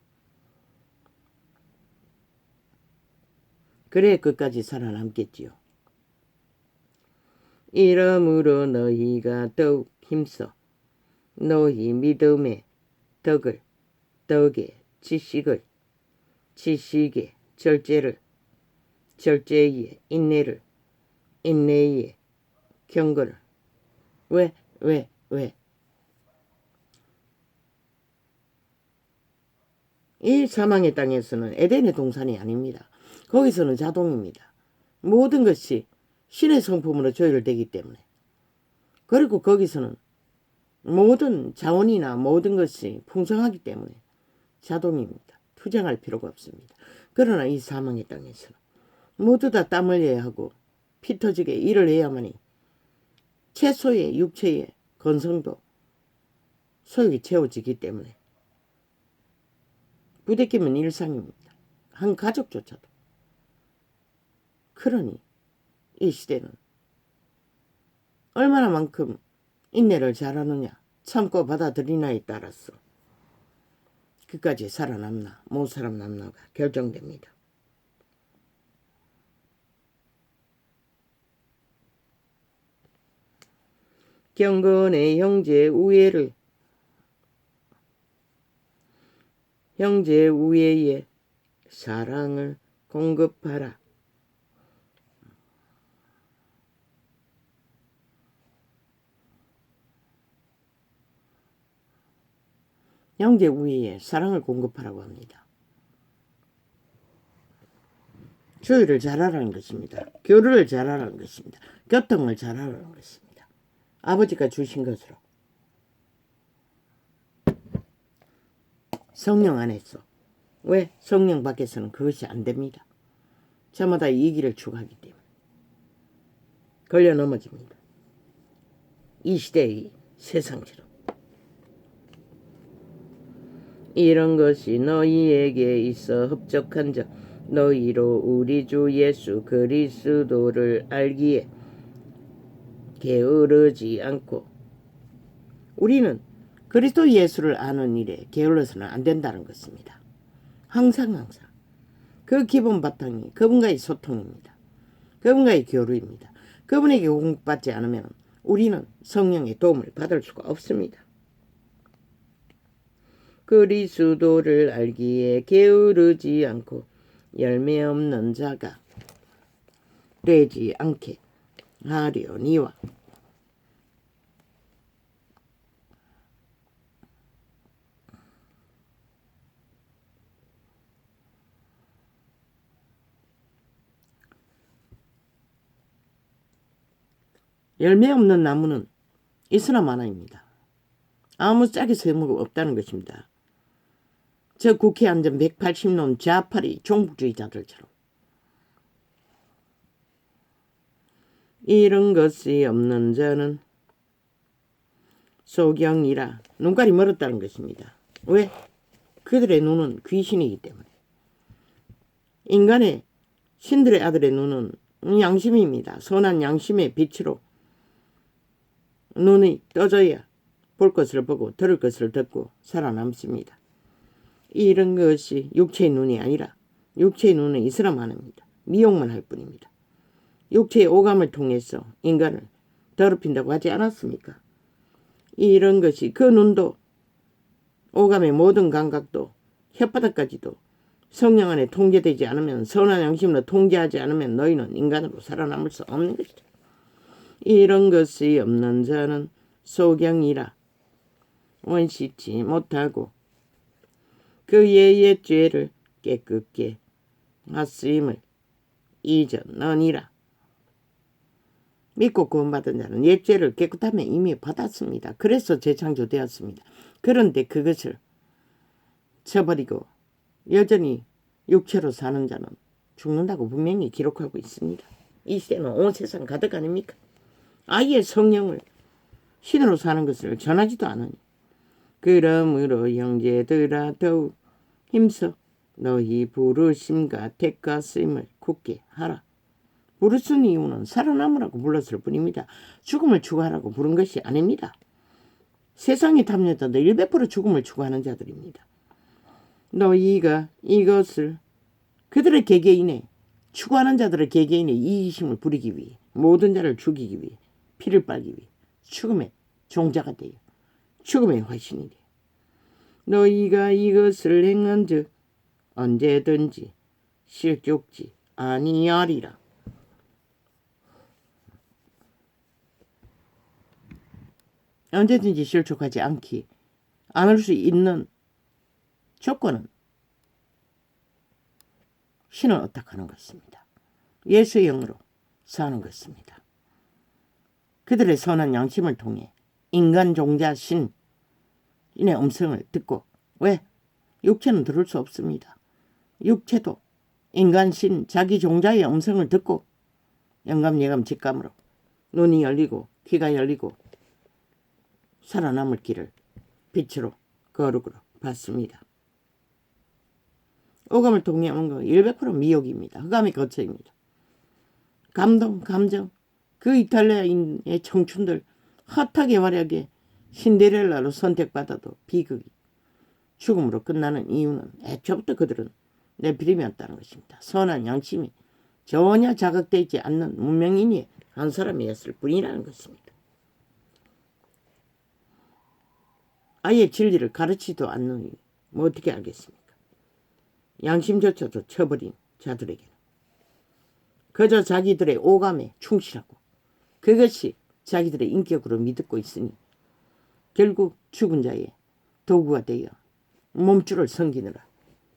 그래 끝까지 살아남겠지요. 이러므로 너희가 더욱 힘써 너희 믿음의 덕을, 덕에 지식을, 지식에 절제를, 절제에 인내를, 인내에 경건을. 왜? 이 사망의 땅에서는 에덴의 동산이 아닙니다. 거기서는 자동입니다. 모든 것이 신의 성품으로 조율되기 때문에. 그리고 거기서는 모든 자원이나 모든 것이 풍성하기 때문에 자동입니다. 투쟁할 필요가 없습니다. 그러나 이 사망의 땅에서는 모두 다 땀 흘려야 하고 피 터지게 일을 해야만이 최소의 육체의 건성도 소욕이 채워지기 때문에 부대끼면 일상입니다. 한 가족조차도. 그러니 이 시대는 얼마나만큼 인내를 잘하느냐, 참고 받아들이냐에 따라서 끝까지 살아남나 못 살아남나가 결정됩니다. 경건의 형제 우애에 사랑을 공급하라. 형제 우애에 사랑을 공급하라고 합니다. 조율을 잘하라는 것입니다. 교류를 잘하라는 것입니다. 교통을 잘하라는 것입니다. 아버지가 주신 것으로. 성령 안에서. 왜? 성령 밖에서는 그것이 안 됩니다. 저마다 이기를 추구하기 때문에. 걸려 넘어집니다. 이 시대의 세상처럼. 이런 것이 너희에게 있어 흡족한 적 너희로 우리 주 예수 그리스도를 알기에 게으르지 않고. 우리는 그리스도 예수를 아는 일에 게을러서는 안 된다는 것입니다. 항상 그 기본 바탕이 그분과의 소통입니다. 그분과의 교류입니다. 그분에게 공급받지 않으면 우리는 성령의 도움을 받을 수가 없습니다. 그리스도를 알기에 게으르지 않고 열매 없는 자가 되지 않게 하려니와. 열매 없는 나무는 있으나 마나입니다. 아무 짝이 쓸모가 없다는 것입니다. 저 국회에 앉은 180놈 좌파리 종북주의자들처럼. 이런 것이 없는 자는 소경이라. 눈깔이 멀었다는 것입니다. 왜? 그들의 눈은 귀신이기 때문에. 인간의 신들의 아들의 눈은 양심입니다. 선한 양심의 빛으로 눈이 떠져야 볼 것을 보고 들을 것을 듣고 살아남습니다. 이런 것이 육체의 눈이 아니라 육체의 눈은 이 사람 하나입니다. 미혹만 할 뿐입니다. 육체의 오감을 통해서 인간을 더럽힌다고 하지 않았습니까? 이런 것이 그 눈도 오감의 모든 감각도 혓바닥까지도 성령 안에 통제되지 않으면 선한 양심으로 통제하지 않으면 너희는 인간으로 살아남을 수 없는 것이다. 이런 것이 없는 자는 소경이라 원시치 못하고 그의 옛 죄를 깨끗게 하심을 잊었느니라. 믿고 구원받은 자는 옛 죄를 깨끗하면 이미 받았습니다. 그래서 재창조되었습니다. 그런데 그것을 쳐버리고 여전히 육체로 사는 자는 죽는다고 분명히 기록하고 있습니다. 이 시대는 온 세상 가득 아닙니까? 아예 성령을 신으로 사는 것을 전하지도 않으니 그러므로 형제들아 더욱 힘써 너희 부르심과 택과 쓰임을 굳게 하라. 부르신 이유는 살아남으라고 불렀을 뿐입니다. 죽음을 추구하라고 부른 것이 아닙니다. 세상의 탐욕자들 100% 죽음을 추구하는 자들입니다. 너희가 이것을 그들의 개개인의 추구하는 자들의 개개인의 이기심을 부리기 위해 모든 자를 죽이기 위해 피를 빨기 위해 죽음의 종자가 되어 죽음의 화신이 되어 너희가 이것을 행한즉 언제든지 실족지 아니하리라. 언제든지 실족하지 않을 수 있는 조건은 신을 어떡하는 것입니다. 예수의 영으로 사는 것입니다. 그들의 선한 양심을 통해 인간 종자 신의 음성을 듣고 왜? 육체는 들을 수 없습니다. 육체도 인간 신 자기 종자의 음성을 듣고 영감 예감 직감으로 눈이 열리고 귀가 열리고 살아남을 길을 빛으로 거룩으로 봤습니다. 오감을 통해 온 거 100% 미혹입니다. 흑암의 거처입니다. 감동, 감정, 그 이탈리아인의 청춘들 핫하게 화려하게 신데렐라로 선택받아도 비극이 죽음으로 끝나는 이유는 애초부터 그들은 네피림이었다는 것입니다. 선한 양심이 전혀 자극되지 않는 문명인이 한 사람이었을 뿐이라는 것입니다. 아예 진리를 가르치지도 않는 뭐 어떻게 알겠습니까? 양심조차도 쳐버린 자들에게는 그저 자기들의 오감에 충실하고 그것이 자기들의 인격으로 믿고 있으니 결국 죽은 자의 도구가 되어 몸줄을 섬기느라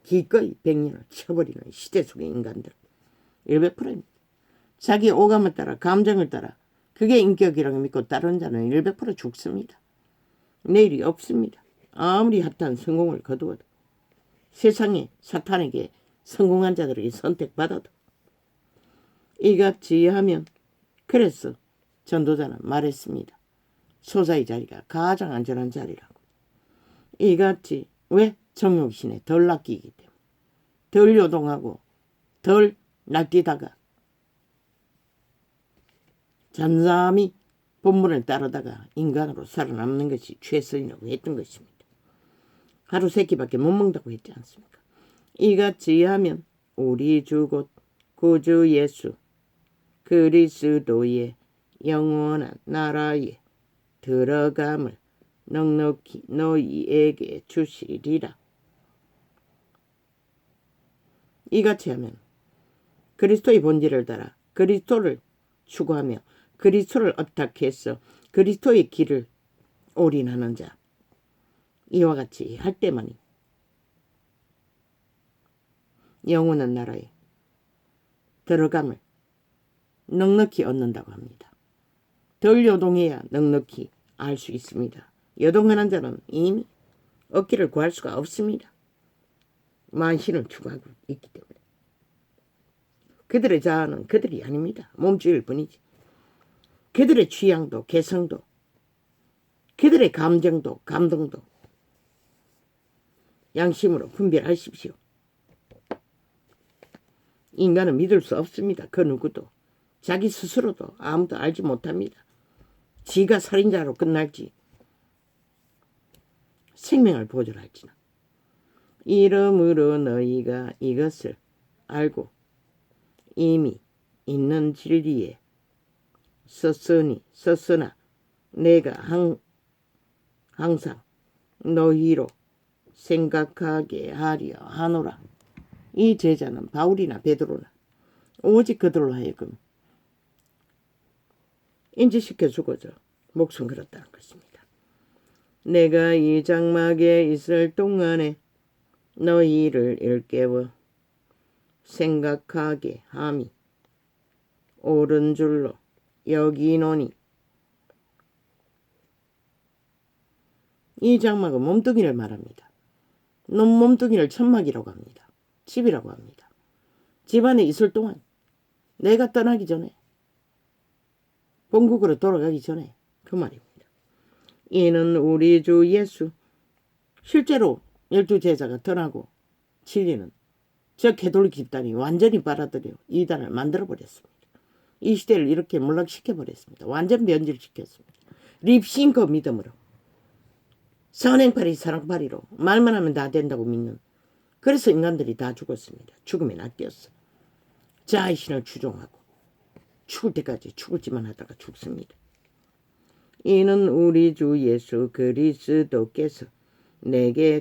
기꺼이 100년을 쳐버리는 시대 속의 인간들 100%입니다. 자기 오감을 따라 감정을 따라 그게 인격이라고 믿고 따르는 자는 100% 죽습니다. 내일이 없습니다. 아무리 핫한 성공을 거두어도 세상에 사탄에게 성공한 자들에게 선택받아도 이같이 하면 그래서 전도자는 말했습니다. 소자의 자리가 가장 안전한 자리라고. 이같이 왜? 정욕신에 덜 낚이기 때문에 덜 요동하고 덜 낚이다가 잠잠히 본문을 따르다가 인간으로 살아남는 것이 최선이라고 했던 것입니다. 하루 3끼밖에 못 먹는다고 했지 않습니까? 이같이 하면 우리 주 곧 구주 예수 그리스도의 영원한 나라에 들어감을 넉넉히 너희에게 주시리라. 이같이 하면 그리스도의 본질을 따라 그리스도를 추구하며 그리스도를 어탁해서 그리스도의 길을 올인하는 자 이와 같이 할 때만이 영원한 나라에 들어감을 넉넉히 얻는다고 합니다. 덜 요동해야 넉넉히 알 수 있습니다. 요동하는 자는 이미 얻기를 구할 수가 없습니다. 만신을 추구하고 있기 때문에. 그들의 자아는 그들이 아닙니다. 몸주일 뿐이지. 그들의 취향도 개성도 그들의 감정도 감동도 양심으로 분별하십시오. 인간은 믿을 수 없습니다. 그 누구도. 자기 스스로도 아무도 알지 못합니다. 지가 살인자로 끝날지 생명을 보존할지는. 이러므로 너희가 이것을 알고 이미 있는 진리에 썼으나 내가 항상 너희로 생각하게 하려 하노라. 이 제자는 바울이나 베드로나 오직 그들로 하여금 인지시켜 주고자 목숨 걸었다는 것입니다. 내가 이 장막에 있을 동안에 너희를 일깨워 생각하게 함이 옳은 줄로 여기노니. 이 장막은 몸뚱이를 말합니다. 몸뚱이를 천막이라고 합니다. 집이라고 합니다. 집 안에 있을 동안, 내가 떠나기 전에, 본국으로 돌아가기 전에 그 말입니다. 이는 우리 주 예수, 실제로 12제자가 떠나고 진리는 저 개돌 집단이 완전히 빨아들여 이단을 만들어버렸습니다. 이 시대를 이렇게 몰락시켜버렸습니다. 완전 변질시켰습니다. 립싱크 믿음으로, 선행팔이 사랑팔이로 말만 하면 다 된다고 믿는, 그래서 인간들이 다 죽었습니다. 죽음에 낚였어. 자신을 추종하고 죽을 때까지 죽을지만 하다가 죽습니다. 이는 우리 주 예수 그리스도께서 내게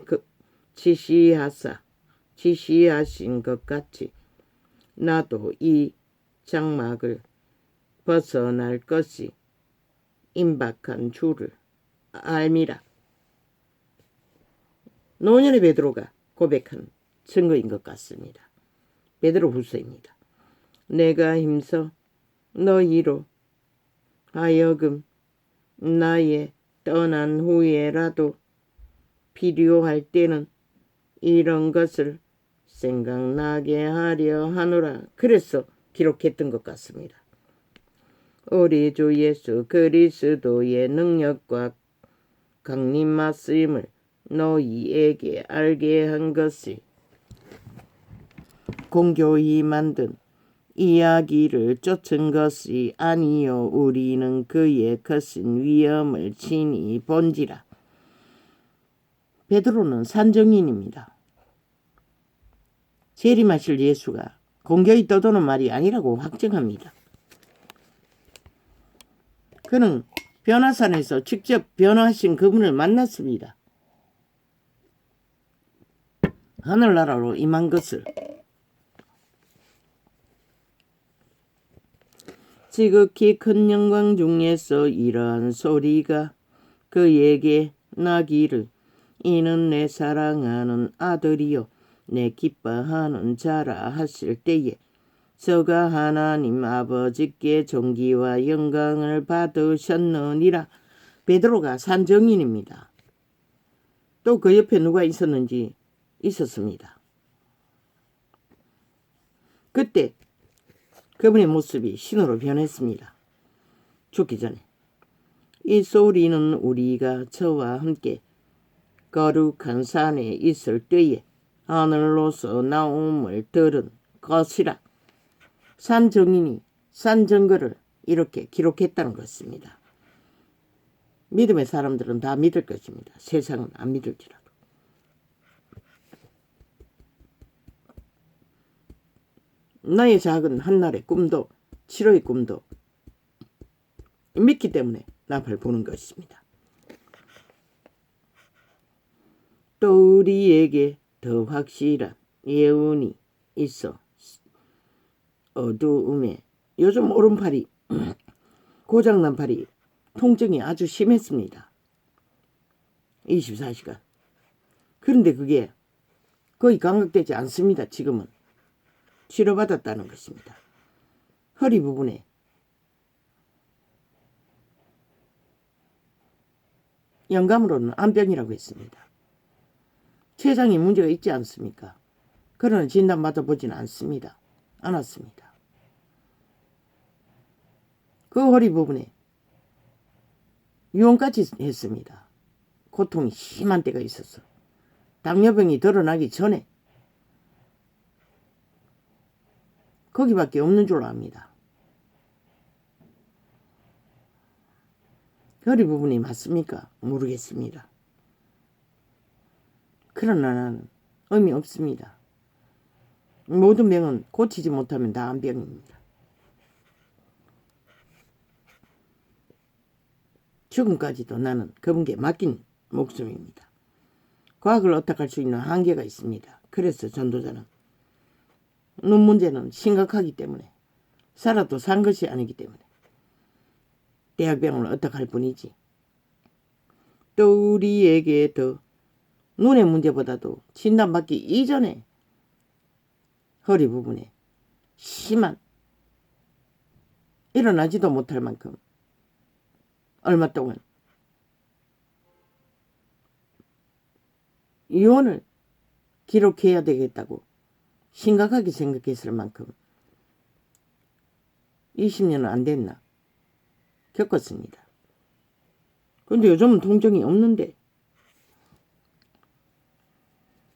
지시하신 것 같이 나도 이 장막을 벗어날 것이 임박한 줄을 알미라. 노년의 베드로가 고백한 증거인 것 같습니다. 베드로 후서입니다. 내가 힘써 너희로 하여금 나의 떠난 후에라도 필요할 때는 이런 것을 생각나게 하려 하노라. 그래서 기록했던 것 같습니다. 우리 주 예수 그리스도의 능력과 강림하심을 너희에게 알게 한 것이 공교히 만든 이야기를 쫓은 것이 아니요 우리는 그의 거신 위엄을 친히 본지라. 베드로는 산정인입니다. 재림하실 예수가 공교히 떠도는 말이 아니라고 확증합니다. 그는 변화산에서 직접 변화하신 그분을 만났습니다. 하늘나라로 임한 것을. 지극히 큰 영광 중에서 이러한 소리가 그에게 나기를 이는 내 사랑하는 아들이요 내 기뻐하는 자라 하실 때에 저가 하나님 아버지께 존귀와 영광을 받으셨느니라. 베드로가 산정인입니다. 또 그 옆에 누가 있었습니다. 그때 그분의 모습이 신으로 변했습니다. 죽기 전에. 이 소리는 우리가 저와 함께 거룩한 산에 있을 때에 하늘로서 나옴을 들은 것이라. 산정인이 산증거를 이렇게 기록했다는 것입니다. 믿음의 사람들은 다 믿을 것입니다. 세상은 안 믿을지라도. 나의 작은 한날의 꿈도 치료의 꿈도 믿기 때문에 나팔 부는 것입니다. 또 우리에게 더 확실한 예언이 있어 어두움에 요즘 오른팔이 고장난 팔이 통증이 아주 심했습니다. 24시간. 그런데 그게 거의 감각되지 않습니다. 지금은. 치료받았다는 것입니다. 허리 부분에 영감으로는 암병이라고 했습니다. 췌장에 문제가 있지 않습니까? 그러나 진단받아 보지는 않았습니다. 그 허리 부분에 유언까지 했습니다. 고통이 심한 때가 있었어. 당뇨병이 드러나기 전에 거기밖에 없는 줄 압니다. 허리 부분이 맞습니까? 모르겠습니다. 그러나 나는 의미 없습니다. 모든 병은 고치지 못하면 다 암병입니다. 죽음까지도 나는 그분께 맡긴 목숨입니다. 과학을 어떡할 수 있는 한계가 있습니다. 그래서 전도자는 눈 문제는 심각하기 때문에 살아도 산 것이 아니기 때문에 대학병을 어떡할 뿐이지. 또 우리에게 더 눈의 문제보다도 진단받기 이전에 허리 부분에 심한 일어나지도 못할 만큼 얼마 동안 이혼을 기록해야 되겠다고 심각하게 생각했을 만큼 20년은 안 됐나 겪었습니다. 근데 요즘은 통증이 없는데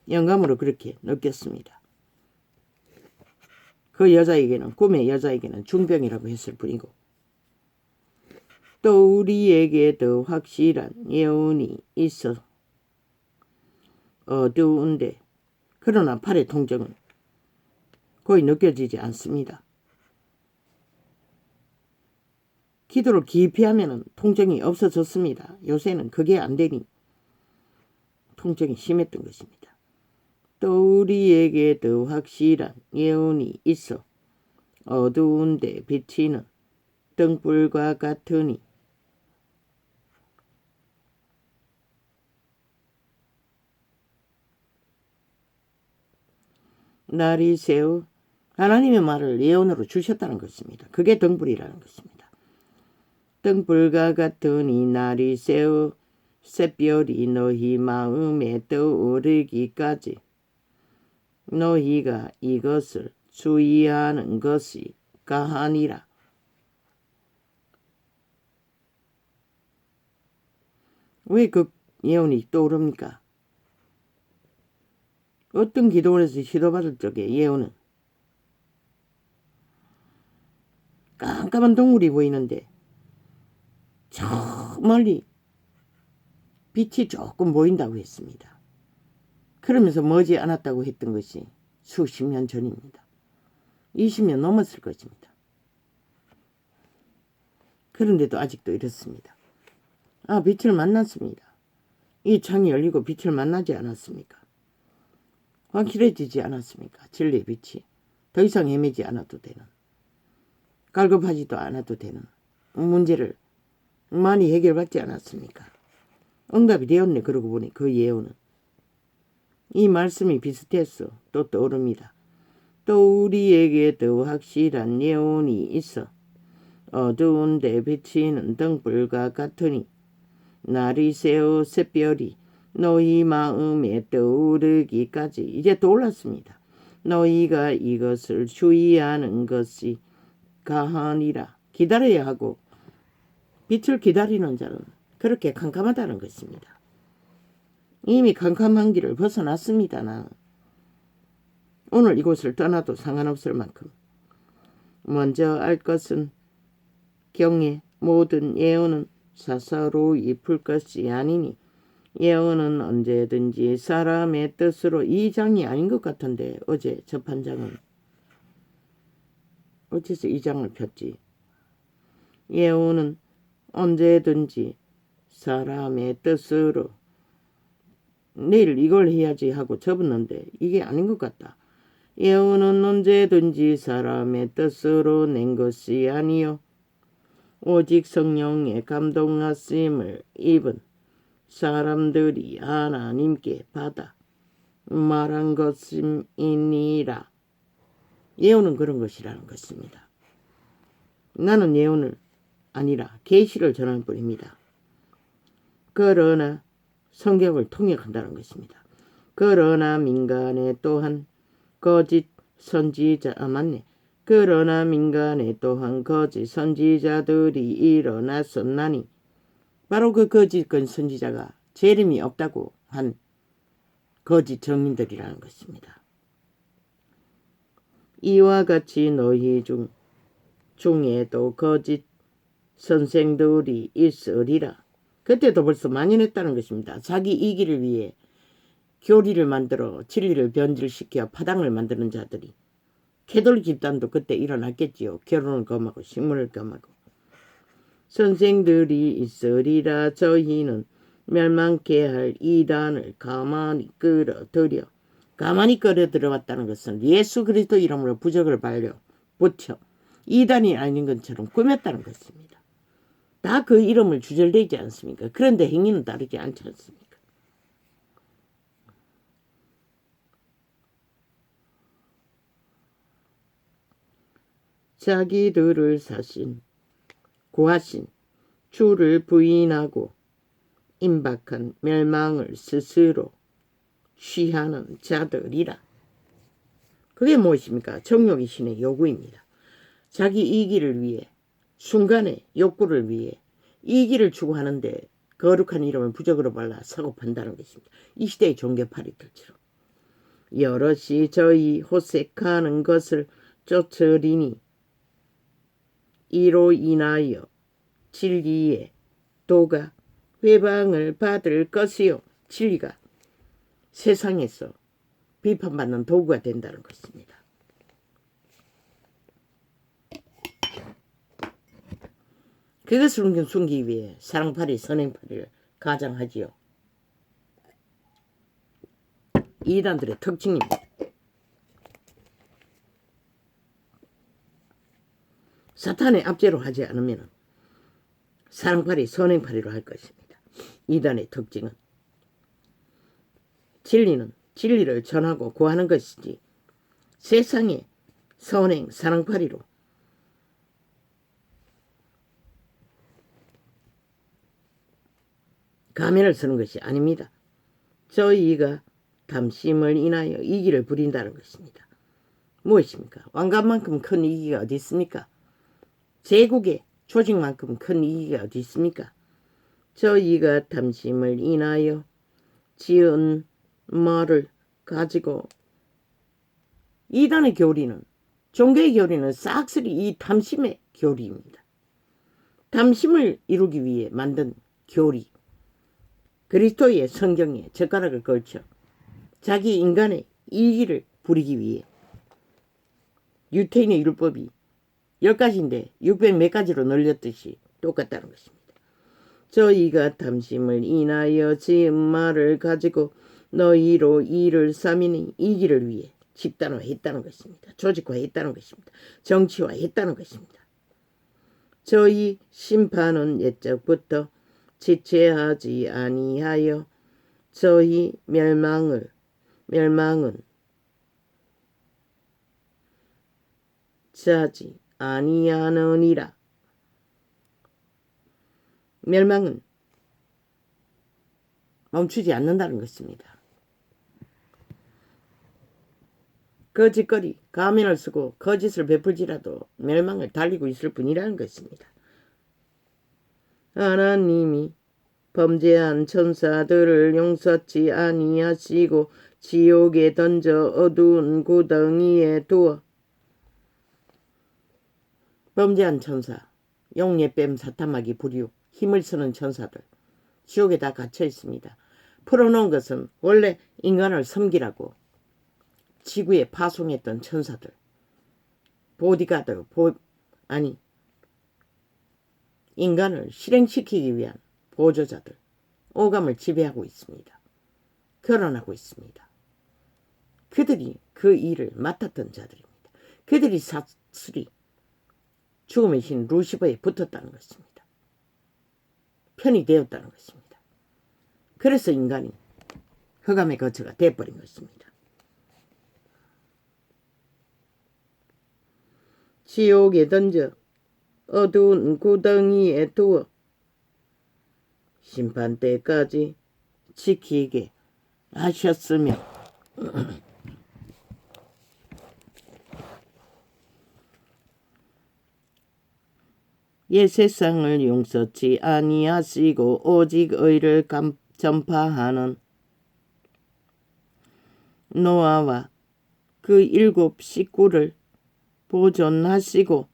영감으로 그렇게 느꼈습니다. 그 여자에게는 꿈의 여자에게는 중병이라고 했을 뿐이고 또 우리에게 더 확실한 예언이 있어 어두운데 그러나 팔의 통증은 거의 느껴지지 않습니다. 기도를 깊이 하면 통증이 없어졌습니다. 요새는 그게 안 되니 통증이 심했던 것입니다. 또 우리에게 더 확실한 예언이 있어 어두운데 비치는 등불과 같으니 날이 새우 하나님의 말을 예언으로 주셨다는 것입니다. 그게 등불이라는 것입니다. 등불과 같으니 날이 새우 샛별이 너희 마음에 떠오르기까지 너희가 이것을 주의하는 것이 가하니라. 왜 그 예언이 떠오릅니까? 어떤 기도원에서 시도받을 적에 예언은 깜깜한 동굴이 보이는데 저 멀리 빛이 조금 보인다고 했습니다. 그러면서 머지 않았다고 했던 것이 수십 년 전입니다. 20년 넘었을 것입니다. 그런데도 아직도 이렇습니다. 빛을 만났습니다. 이 창이 열리고 빛을 만나지 않았습니까? 확실해지지 않았습니까? 진리의 빛이 더 이상 헤매지 않아도 되는, 갈급하지도 않아도 되는 문제를 많이 해결받지 않았습니까? 응답이 되었네. 그러고 보니 그 예언은 이 말씀이 비슷해서 또 떠오릅니다. 또 우리에게 더 확실한 예언이 있어 어두운데 비치는 등불과 같으니 날이 새우 샛별이 너희 마음에 떠오르기까지 이제 떠올랐습니다. 너희가 이것을 주의하는 것이 가하니라. 기다려야 하고 빛을 기다리는 자는 그렇게 캄캄하다는 것입니다. 이미 캄캄한 길을 벗어났습니다. 나는 오늘 이곳을 떠나도 상관없을 만큼 먼저 알 것은 경에 모든 예언은 사사로이 풀 것이 아니니 예언은 언제든지 사람의 뜻으로 이 장이 아닌 것 같은데 어제 접한 장은 어째서 이 장을 폈지? 예언은 언제든지 사람의 뜻으로 내일 이걸 해야지 하고 접었는데 이게 아닌 것 같다. 예언은 언제든지 사람의 뜻으로 낸 것이 아니요 오직 성령의 감동하심을 입은 사람들이 하나님께 받아 말한 것임이니라. 예언은 그런 것이라는 것입니다. 나는 예언을 아니라 계시를 전할 뿐입니다. 그러나 성경을 통역한다는 것입니다. 그러나 민간에 또한 거짓 선지자 맞네. 그러나 민간에 또한 거짓 선지자들이 일어났었나니 바로 그 거짓 선지자가 재림이 없다고 한 거짓 정인들이라는 것입니다. 이와 같이 너희 중에도 거짓 선생들이 있으리라. 그때도 벌써 만연했다는 것입니다. 자기 이기를 위해 교리를 만들어 진리를 변질시켜 파당을 만드는 자들이 캐톨릭 집단도 그때 일어났겠지요. 결혼을 금하고 식물을 금하고. 선생들이 있으리라. 저희는 멸망케 할 이단을 가만히 끌어들여. 가만히 끌어들여왔다는 것은 예수 그리스도 이름으로 부적을 발려 붙여 이단이 아닌 것처럼 꾸몄다는 것입니다. 다 그 이름을 주절되지 않습니까? 그런데 행위는 다르지 않지 않습니까? 자기들을 사신 구하신 주를 부인하고 임박한 멸망을 스스로 취하는 자들이라. 그게 무엇입니까? 정욕의 신의 요구입니다. 자기 이기를 위해 순간의 욕구를 위해 이기를 추구하는데 거룩한 이름을 부적으로 발라 사고 판다는 것입니다. 이 시대의 종교파리들처럼. 여럿이 저희 호색하는 것을 쫓으리니 이로 인하여 진리의 도가 회방을 받을 것이요. 진리가 세상에서 비판받는 도구가 된다는 것입니다. 그것을 숨기기 위해 사랑파리, 선행파리를 가장하지요. 이단들의 특징입니다. 사탄의 압제로 하지 않으면 사랑파리, 선행파리로 할 것입니다. 이단의 특징은 진리는 진리를 전하고 구하는 것이지 세상의 선행, 사랑파리로 가면을 쓰는 것이 아닙니다. 저희가 담심을 인하여 이기를 부린다는 것입니다. 무엇입니까? 왕관만큼 큰 이기가 어디 있습니까? 제국의 조직만큼 큰 이기가 어디 있습니까? 저희가 담심을 인하여 지은 말을 가지고 이단의 교리는 종교의 교리는 싹쓸이 이 담심의 교리입니다. 담심을 이루기 위해 만든 교리. 그리스도의 성경에 젓가락을 걸쳐 자기 인간의 이기를 부리기 위해 유태인의 율법이 10가지인데 600 몇 가지로 늘렸듯이 똑같다는 것입니다. 저희가 담심을 인하여 지은 말을 가지고 너희로 이를 삼이니 이기를 위해 집단화했다는 것입니다. 조직화했다는 것입니다. 정치화했다는 것입니다. 저희 심판은 옛적부터 지체하지 아니하여 저희 멸망은 자지 아니하느니라. 멸망은 멈추지 않는다는 것입니다. 거짓거리, 가면을 쓰고 거짓을 베풀지라도 멸망을 달리고 있을 뿐이라는 것입니다. 하나님이 범죄한 천사들을 용서치 아니하시고 지옥에 던져 어두운 구덩이에 두어 범죄한 천사, 용예뱀, 사타마귀, 부류, 힘을 쓰는 천사들 지옥에 다 갇혀 있습니다. 풀어놓은 것은 원래 인간을 섬기라고 지구에 파송했던 천사들, 보디가드, 인간을 실행시키기 위한 보조자들, 오감을 지배하고 있습니다. 결혼하고 있습니다. 그들이 그 일을 맡았던 자들입니다. 그들이 사슬이 죽음의 신 루시퍼에 붙었다는 것입니다. 편이 되었다는 것입니다. 그래서 인간이 흑암의 거처가 되어버린 것입니다. 지옥에 던져 어두운 구덩이에 두어 심판 때까지 지키게 하셨으며 옛 세상을 용서치 아니하시고 오직 의를 전파하는 노아와 그 7 식구를 보존하시고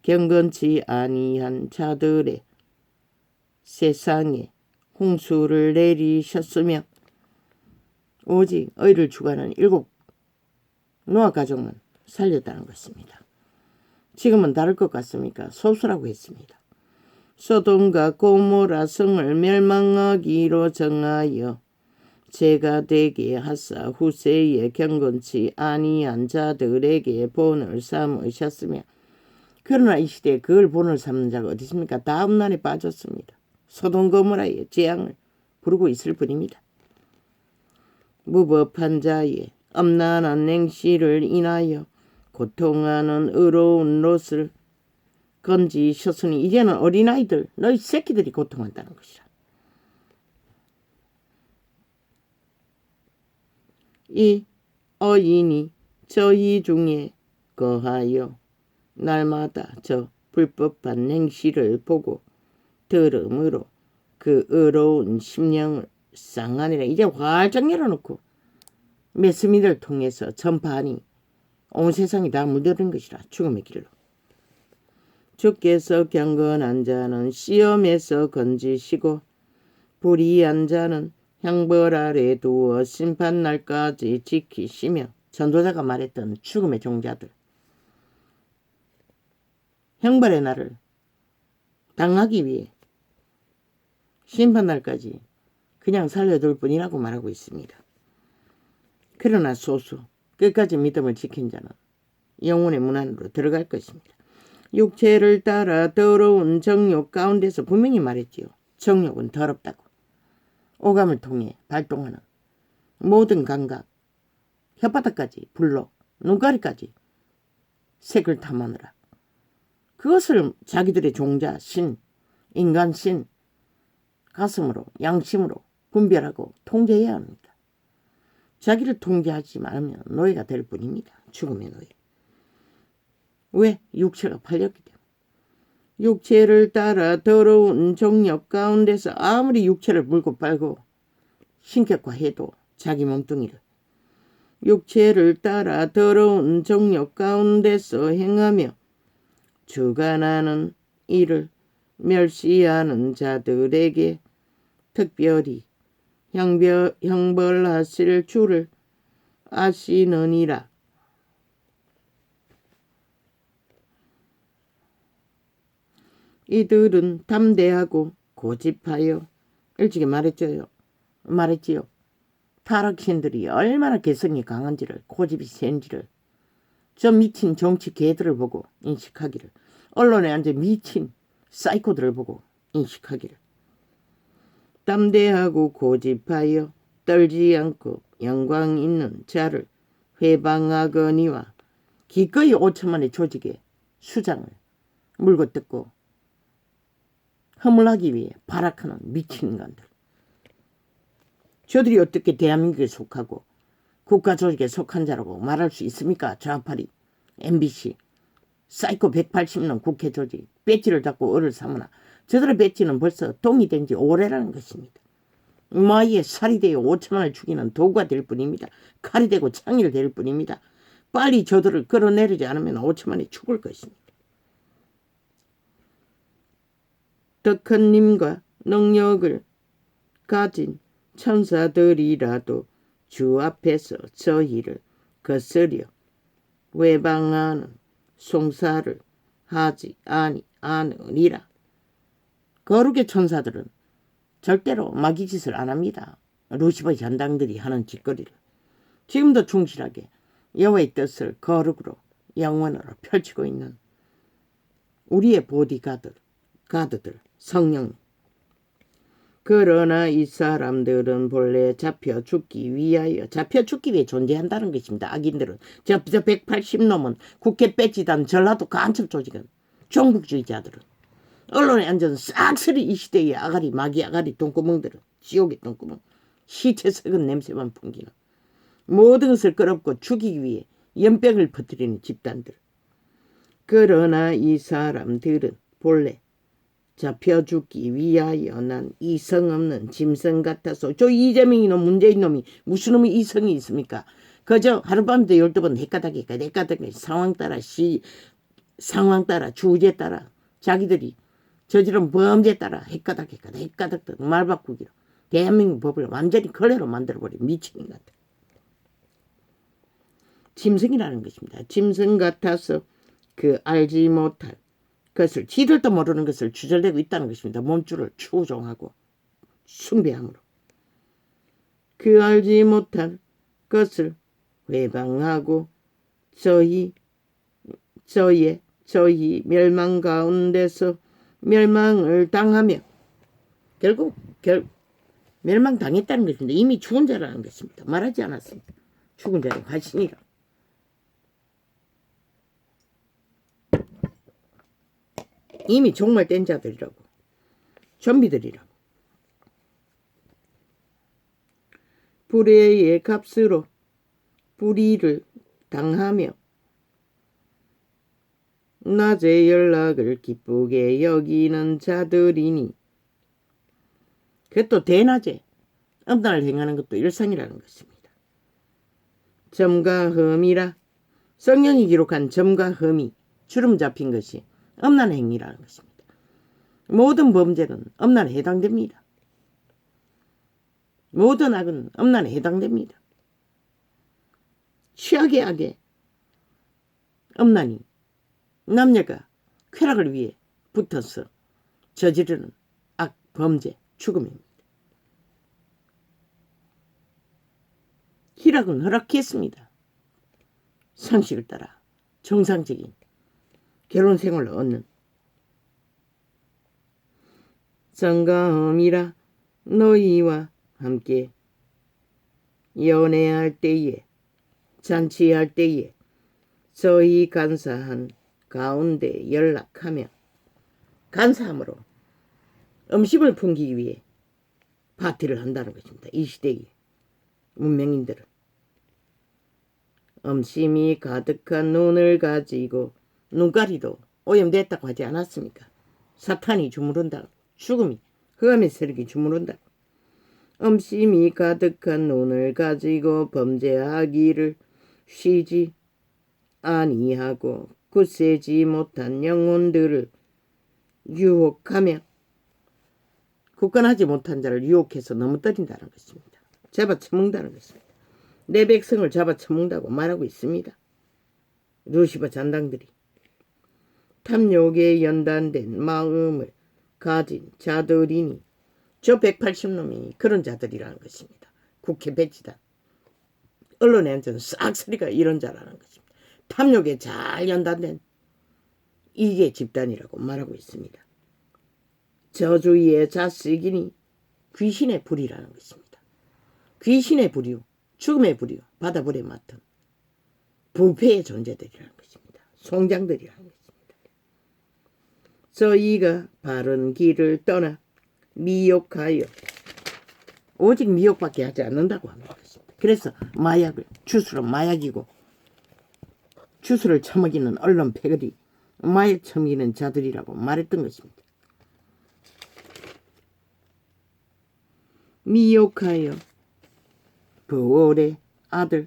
경건치 아니한 자들의 세상에 홍수를 내리셨으며 오직 의를 추구하는 7 노아 가족만 살렸다는 것입니다. 지금은 다를 것 같습니까? 소수라고 했습니다. 소돔과 고모라 성을 멸망하기로 정하여 제가 되게 하사 후세에 경건치 아니한 자들에게 본을 삼으셨으며, 그러나 이 시대에 그걸 본을 삼는 자가 어디 있습니까? 다음날에 빠졌습니다. 소돔 고모라의 재앙을 부르고 있을 뿐입니다. 무법한 자의 엄난한 냉시를 인하여 고통하는 의로운 롯을 건지셨으니 이제는 어린아이들 너희 새끼들이 고통한다는 것이라. 이 어인이 저희 중에 거하여 날마다 저 불법한 행실을 보고 들음으로 그 의로운 심령을 상하니라. 이제 활짝 열어놓고 메스미를 통해서 전파하니 온 세상이 다 물들은 것이라. 죽음의 길로. 주께서 경건한 자는 시험에서 건지시고 불의한 자는 형벌 아래 두어 심판날까지 지키시며. 전도자가 말했던 죽음의 종자들, 형벌의 날을 당하기 위해 심판날까지 그냥 살려둘 뿐이라고 말하고 있습니다. 그러나 소수 끝까지 믿음을 지킨 자는 영혼의 문 안으로 들어갈 것입니다. 육체를 따라 더러운 정욕 가운데서 분명히 말했지요. 정욕은 더럽다고. 오감을 통해 발동하는 모든 감각, 혓바닥까지 불로 눈가리까지 색을 탐하느라 그것을 자기들의 종자 신, 인간 신, 가슴으로 양심으로 분별하고 통제해야 합니다. 자기를 통제하지 않으면 노예가 될 뿐입니다. 죽음의 노예. 왜? 육체가 팔렸기 때문에. 육체를 따라 더러운 정욕 가운데서 아무리 육체를 물고 빨고 신격화해도 자기 몸뚱이를 육체를 따라 더러운 정욕 가운데서 행하며 주관하는 이를 멸시하는 자들에게 특별히 형벌하실 줄을 아시느니라. 이들은 담대하고 고집하여, 일찍이 말했지요. 타락신들이 얼마나 개성이 강한지를, 고집이 센지를 저 미친 정치 개들을 보고 인식하기를, 언론에 앉아 미친 사이코들을 보고 인식하기를. 담대하고 고집하여 떨지 않고 영광 있는 자를 회방하거니와 기꺼이 5천만의 조직의 수장을 물고 뜯고 허물하기 위해 발악하는 미친 인간들. 저들이 어떻게 대한민국에 속하고 국가 조직에 속한 자라고 말할 수 있습니까? 좌파리, MBC, 사이코 180년 국회 조직, 배지를 잡고 어를 삼으나 저들의 배지는 벌써 동이 된 지 오래라는 것입니다. 마이에 살이 되어 5천만을 죽이는 도구가 될 뿐입니다. 칼이 되고 창이 될 뿐입니다. 빨리 저들을 끌어내리지 않으면 5천만이 죽을 것입니다. 더 큰 힘과 능력을 가진 천사들이라도 주 앞에서 저희를 거스려 외방하는 송사를 하지 아니하느니라. 거룩의 천사들은 절대로 마귀짓을 안 합니다. 루시퍼 전당들이 하는 짓거리를 지금도 충실하게 여호와의 뜻을 거룩으로 영원으로 펼치고 있는 우리의 가드들 성령. 그러나 이 사람들은 본래 잡혀 죽기 위해 존재한다는 것입니다. 악인들은 저 180놈은 국회 배지단 전라도 간첩 조직은 종북주의자들은 언론에 앉아서 싹쓸이 이 시대의 아가리 마귀 아가리 똥구멍들은 지옥의 똥구멍 시체 썩은 냄새만 풍기는 모든 것을 끌어엎고 죽이기 위해 연병을 퍼뜨리는 집단들. 그러나 이 사람들은 본래 잡혀 죽기 위하여 난 이성 없는 짐승 같아서. 저 이재명이 놈 문재인 놈이 무슨 놈의 이성이 있습니까? 그저 하룻밤에도 12번 헷가닥 상황 따라 주제 따라 자기들이 저지른 범죄 따라 헷가닥 말 바꾸기로 대한민국 법을 완전히 걸레로 만들어버린 미친 인간들. 짐승이라는 것입니다. 짐승 같아서 그 알지 못할 것을, 지들도 모르는 것을 주절되고 있다는 것입니다. 몸줄을 추종하고 숭배함으로 그 알지 못할 것을 회방하고 저희 멸망 가운데서 멸망을 당하며 결국 멸망당했다는 것입니다. 이미 죽은 자라는 것입니다. 말하지 않았습니다. 죽은 자의 화신이라. 이미 종말된 자들이라고. 좀비들이라고. 불의의 값으로 불의를 당하며 낮에 연락을 기쁘게 여기는 자들이니, 그것도 대낮에 음란을 행하는 것도 일상이라는 것입니다. 점과 흠이라, 성경이 기록한 점과 흠이 주름 잡힌 것이 음란 행위라는 것입니다. 모든 범죄는 음란에 해당됩니다. 모든 악은 음란에 해당됩니다. 최악의 악에 음란이 남녀가 쾌락을 위해 붙어서 저지르는 악, 범죄, 죽음입니다. 희락은 허락했습니다. 상식을 따라 정상적인 결혼 생활을 얻는 성가함이라 너희와 함께 연애할 때에 잔치할 때에 저희 간사한 가운데 연락하며, 간사함으로 음식을 풍기기 위해 파티를 한다는 것입니다. 이 시대의 문명인들은 음심이 가득한 눈을 가지고, 눈가리도 오염됐다고 하지 않았습니까? 사탄이 주무른다. 죽음이 흑암의 세력이 주무른다. 음심이 가득한 눈을 가지고 범죄하기를 쉬지 아니하고 굳세지 못한 영혼들을 유혹하며, 굳건하지 못한 자를 유혹해서 넘어뜨린다는 것입니다. 잡아쳐먹는다는 것입니다. 내 백성을 잡아쳐먹는다고 말하고 있습니다. 루시퍼 잔당들이 탐욕에 연단된 마음을 가진 자들이니, 저 180놈이 그런 자들이라는 것입니다. 국회 배치단, 언론에 앉아서 싹소리가 이런 자라는 것입니다. 탐욕에 잘 연단된 이게 집단이라고 말하고 있습니다. 저주의 자식이니 귀신의 불이라는 것입니다. 귀신의 불이요, 죽음의 불이요, 바다불에 맡은 부패의 존재들이라는 것입니다. 송장들이라는 것입니다. 저희가 바른 길을 떠나 미혹하여, 오직 미혹밖에 하지 않는다고 하는 것입니다. 그래서 마약을, 주술은 마약이고, 주술을 처먹이는 언론 패거리, 마약 처먹이는 자들이라고 말했던 것입니다. 미혹하여 부올의 아들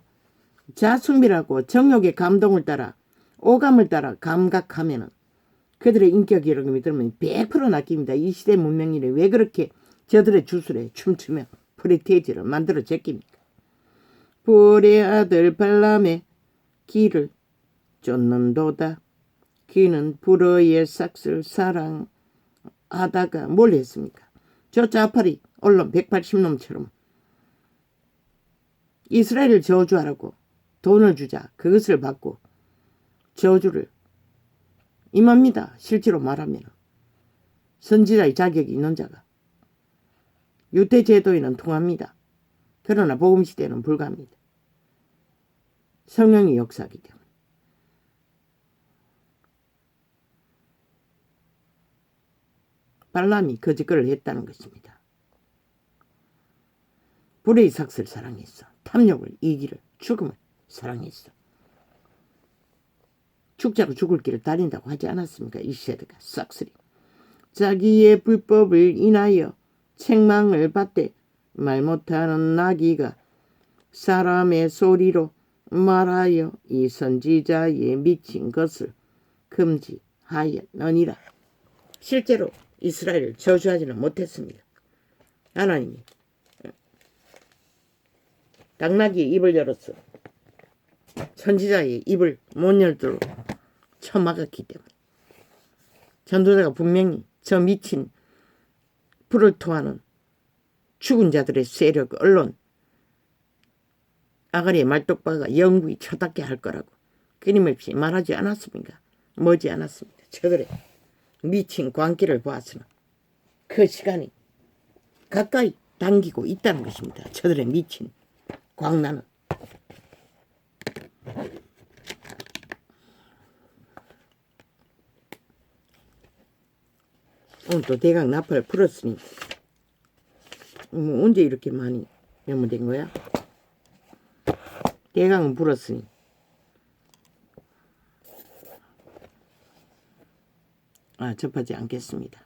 자숭비라고 정욕의 감동을 따라, 오감을 따라 감각하면은 그들의 인격이라고 믿으면 100% 낚입니다. 이 시대 문명인이 왜 그렇게 저들의 주술에 춤추며 프리테이지를 만들어 제낍니까? 부올의 아들 발람의 길을 쫓는도다. 그는 불어의 삭슬 사랑하다가 뭘 했습니까? 저 자파리 언론 180놈처럼 이스라엘을 저주하라고 돈을 주자 그것을 받고 저주를 임합니다. 실제로 말하면 선지자의 자격이 있는 자가 유대제도에는 통합니다. 그러나 복음시대는 불가합니다. 성령의 역사이기 때문에. 발람이 거짓거리를 했다는 것입니다. 불의 삭슬 사랑했어. 탐욕을, 이기를, 죽음을 사랑했어. 죽자고 죽을 길을 달린다고 하지 않았습니까? 이 세대가 싹쓸이. 자기의 불법을 인하여 책망을 받되 말 못하는 나귀가 사람의 소리로 말하여 이 선지자의 미친 것을 금지하였느니라. 실제로 이스라엘을 저주하지는 못했습니다. 하나님이 당나귀의 입을 열었어. 선지자의 입을 못 열도록 쳐막았기 때문에 전도자가 분명히 저 미친 불을 토하는 죽은 자들의 세력, 언론, 아가리의 말뚝박아가 영구히 쳐닫게 할 거라고 끊임없이 말하지 않았습니까? 머지 않았습니다. 저들의 미친 광기를 보았으나 그 시간이 가까이 당기고 있다는 것입니다. 저들의 미친 광란은. 오늘 또 대강 나팔을 불었으니 언제 이렇게 많이 메모된 거야? 대강은 불었으니 접하지 않겠습니다.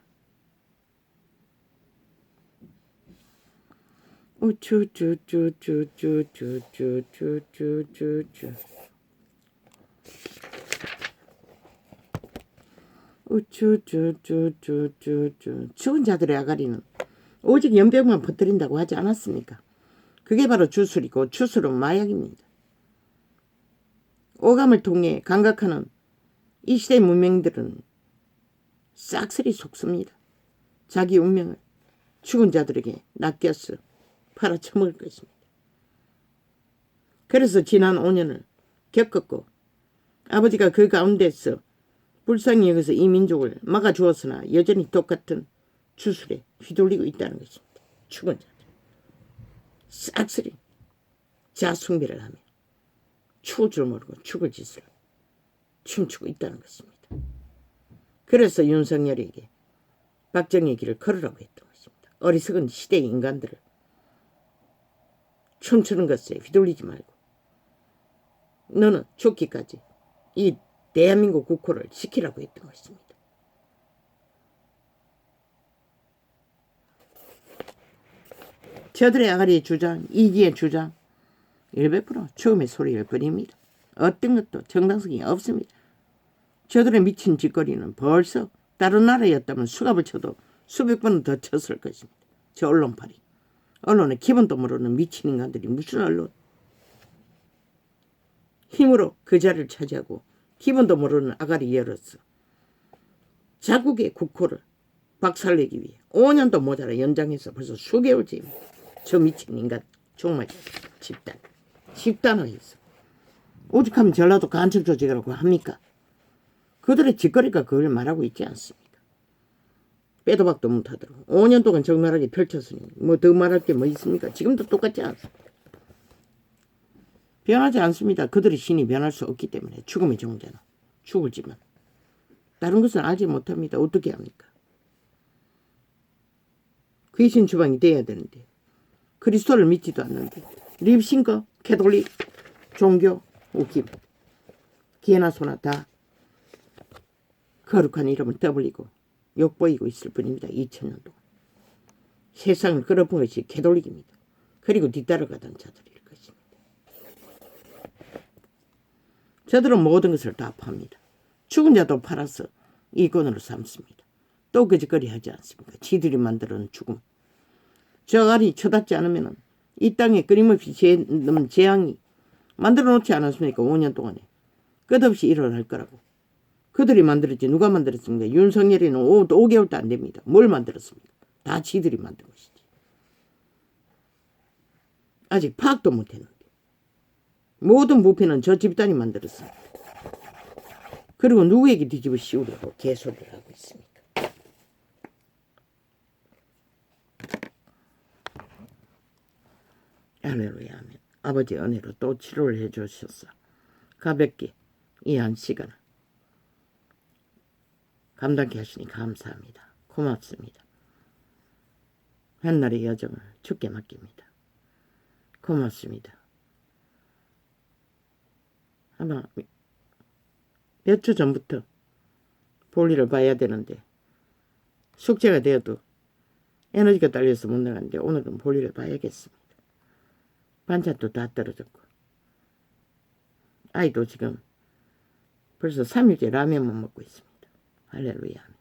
우쭈쭈쭈쭈쭈쭈쭈쭈쭈쭈 우쭈쭈쭈쭈쭈쭈 죽은 자들의 아가리는 오직 연병만 퍼뜨린다고 하지 않았습니까? 그게 바로 주술이고 주술은 마약입니다. 오감을 통해 감각하는 이 시대 문명들은 싹쓸이 속습니다. 자기 운명을 죽은 자들에게 낚여서 팔아쳐먹을 것입니다. 그래서 지난 5년을 겪었고 아버지가 그 가운데서 불쌍히 여기서 이 민족을 막아주었으나 여전히 똑같은 주술에 휘둘리고 있다는 것입니다. 죽은 자들. 싹쓸이 자숭배를 하며 죽을 줄 모르고 죽을 짓을 춤추고 있다는 것입니다. 그래서 윤석열에게 박정희의 길을 걸으라고 했던 것입니다. 어리석은 시대의 인간들을 춤추는 것에 휘둘리지 말고 너는 죽기까지 이 대한민국 국호를 지키라고 했던 것입니다. 저들의 아가리의 주장, 이기의 주장 100% 죽음의 소리를 부립니다. 어떤 것도 정당성이 없습니다. 저들의 미친 짓거리는 벌써 다른 나라였다면 수갑을 쳐도 수백 번은 더 쳤을 것입니다. 저 언론파리. 언론의 기본도 모르는 미친 인간들이 무슨 언론. 힘으로 그 자리를 차지하고 기본도 모르는 아가리 열었어. 자국의 국호를 박살내기 위해 5년도 모자라 연장해서 벌써 수개월째입니다. 저 미친 인간 정말 집단화했어. 오직하면 전라도 간첩 조직이라고 합니까? 그들의 짓거리가 그걸 말하고 있지 않습니까? 빼도 박도 못하더라고. 5년 동안 적나라하게 펼쳤으니 뭐 더 말할 게 뭐 있습니까? 지금도 똑같지 않습니까? 변하지 않습니다. 그들의 신이 변할 수 없기 때문에 죽음의 종자는 죽을지만 다른 것은 알지 못합니다. 어떻게 합니까? 귀신 주방이 돼야 되는데 그리스도를 믿지도 않는데 립신거, 캐톨릭, 종교, 웃김 개나 소나 다 거룩한 이름을 떠벌리고 욕보이고 있을 뿐입니다. 2000년 동안. 세상을 끌어본 것이 캐톨릭입니다. 그리고 뒤따라가던 자들일 것입니다. 저들은 모든 것을 다 팝니다. 죽은 자도 팔아서 이권으로 삼습니다. 또 그 짓거리 하지 않습니까? 지들이 만들어놓은 죽음. 저 알이 쳐닿지 않으면 이 땅에 끊임없이 재앙이 만들어 놓지 않았습니까? 5년 동안에. 끝없이 일어날 거라고. 그들이 만들었지 누가 만들었습니까? 윤석열이는 5개월도 안 됩니다. 뭘 만들었습니까? 다 지들이 만든 것이지. 아직 파악도 못했는데. 모든 부패는 저 집단이 만들었습니다. 그리고 누구에게 뒤집어 씌우려고 개소리를 하고 있습니까? 할렐루야 아멘. 아버지 은혜로 또 치료를 해주셔서 가볍게 이 한 시간을 감당케 하시니 감사합니다. 고맙습니다. 한날의 여정을 주께 맡깁니다. 고맙습니다. 아마 몇 주 전부터 볼일을 봐야 되는데 숙제가 되어도 에너지가 딸려서 못 나갔는데 오늘은 볼일을 봐야겠습니다. 반찬도 다 떨어졌고 아이도 지금 벌써 3일째 라면만 먹고 있습니다. 할렐루야.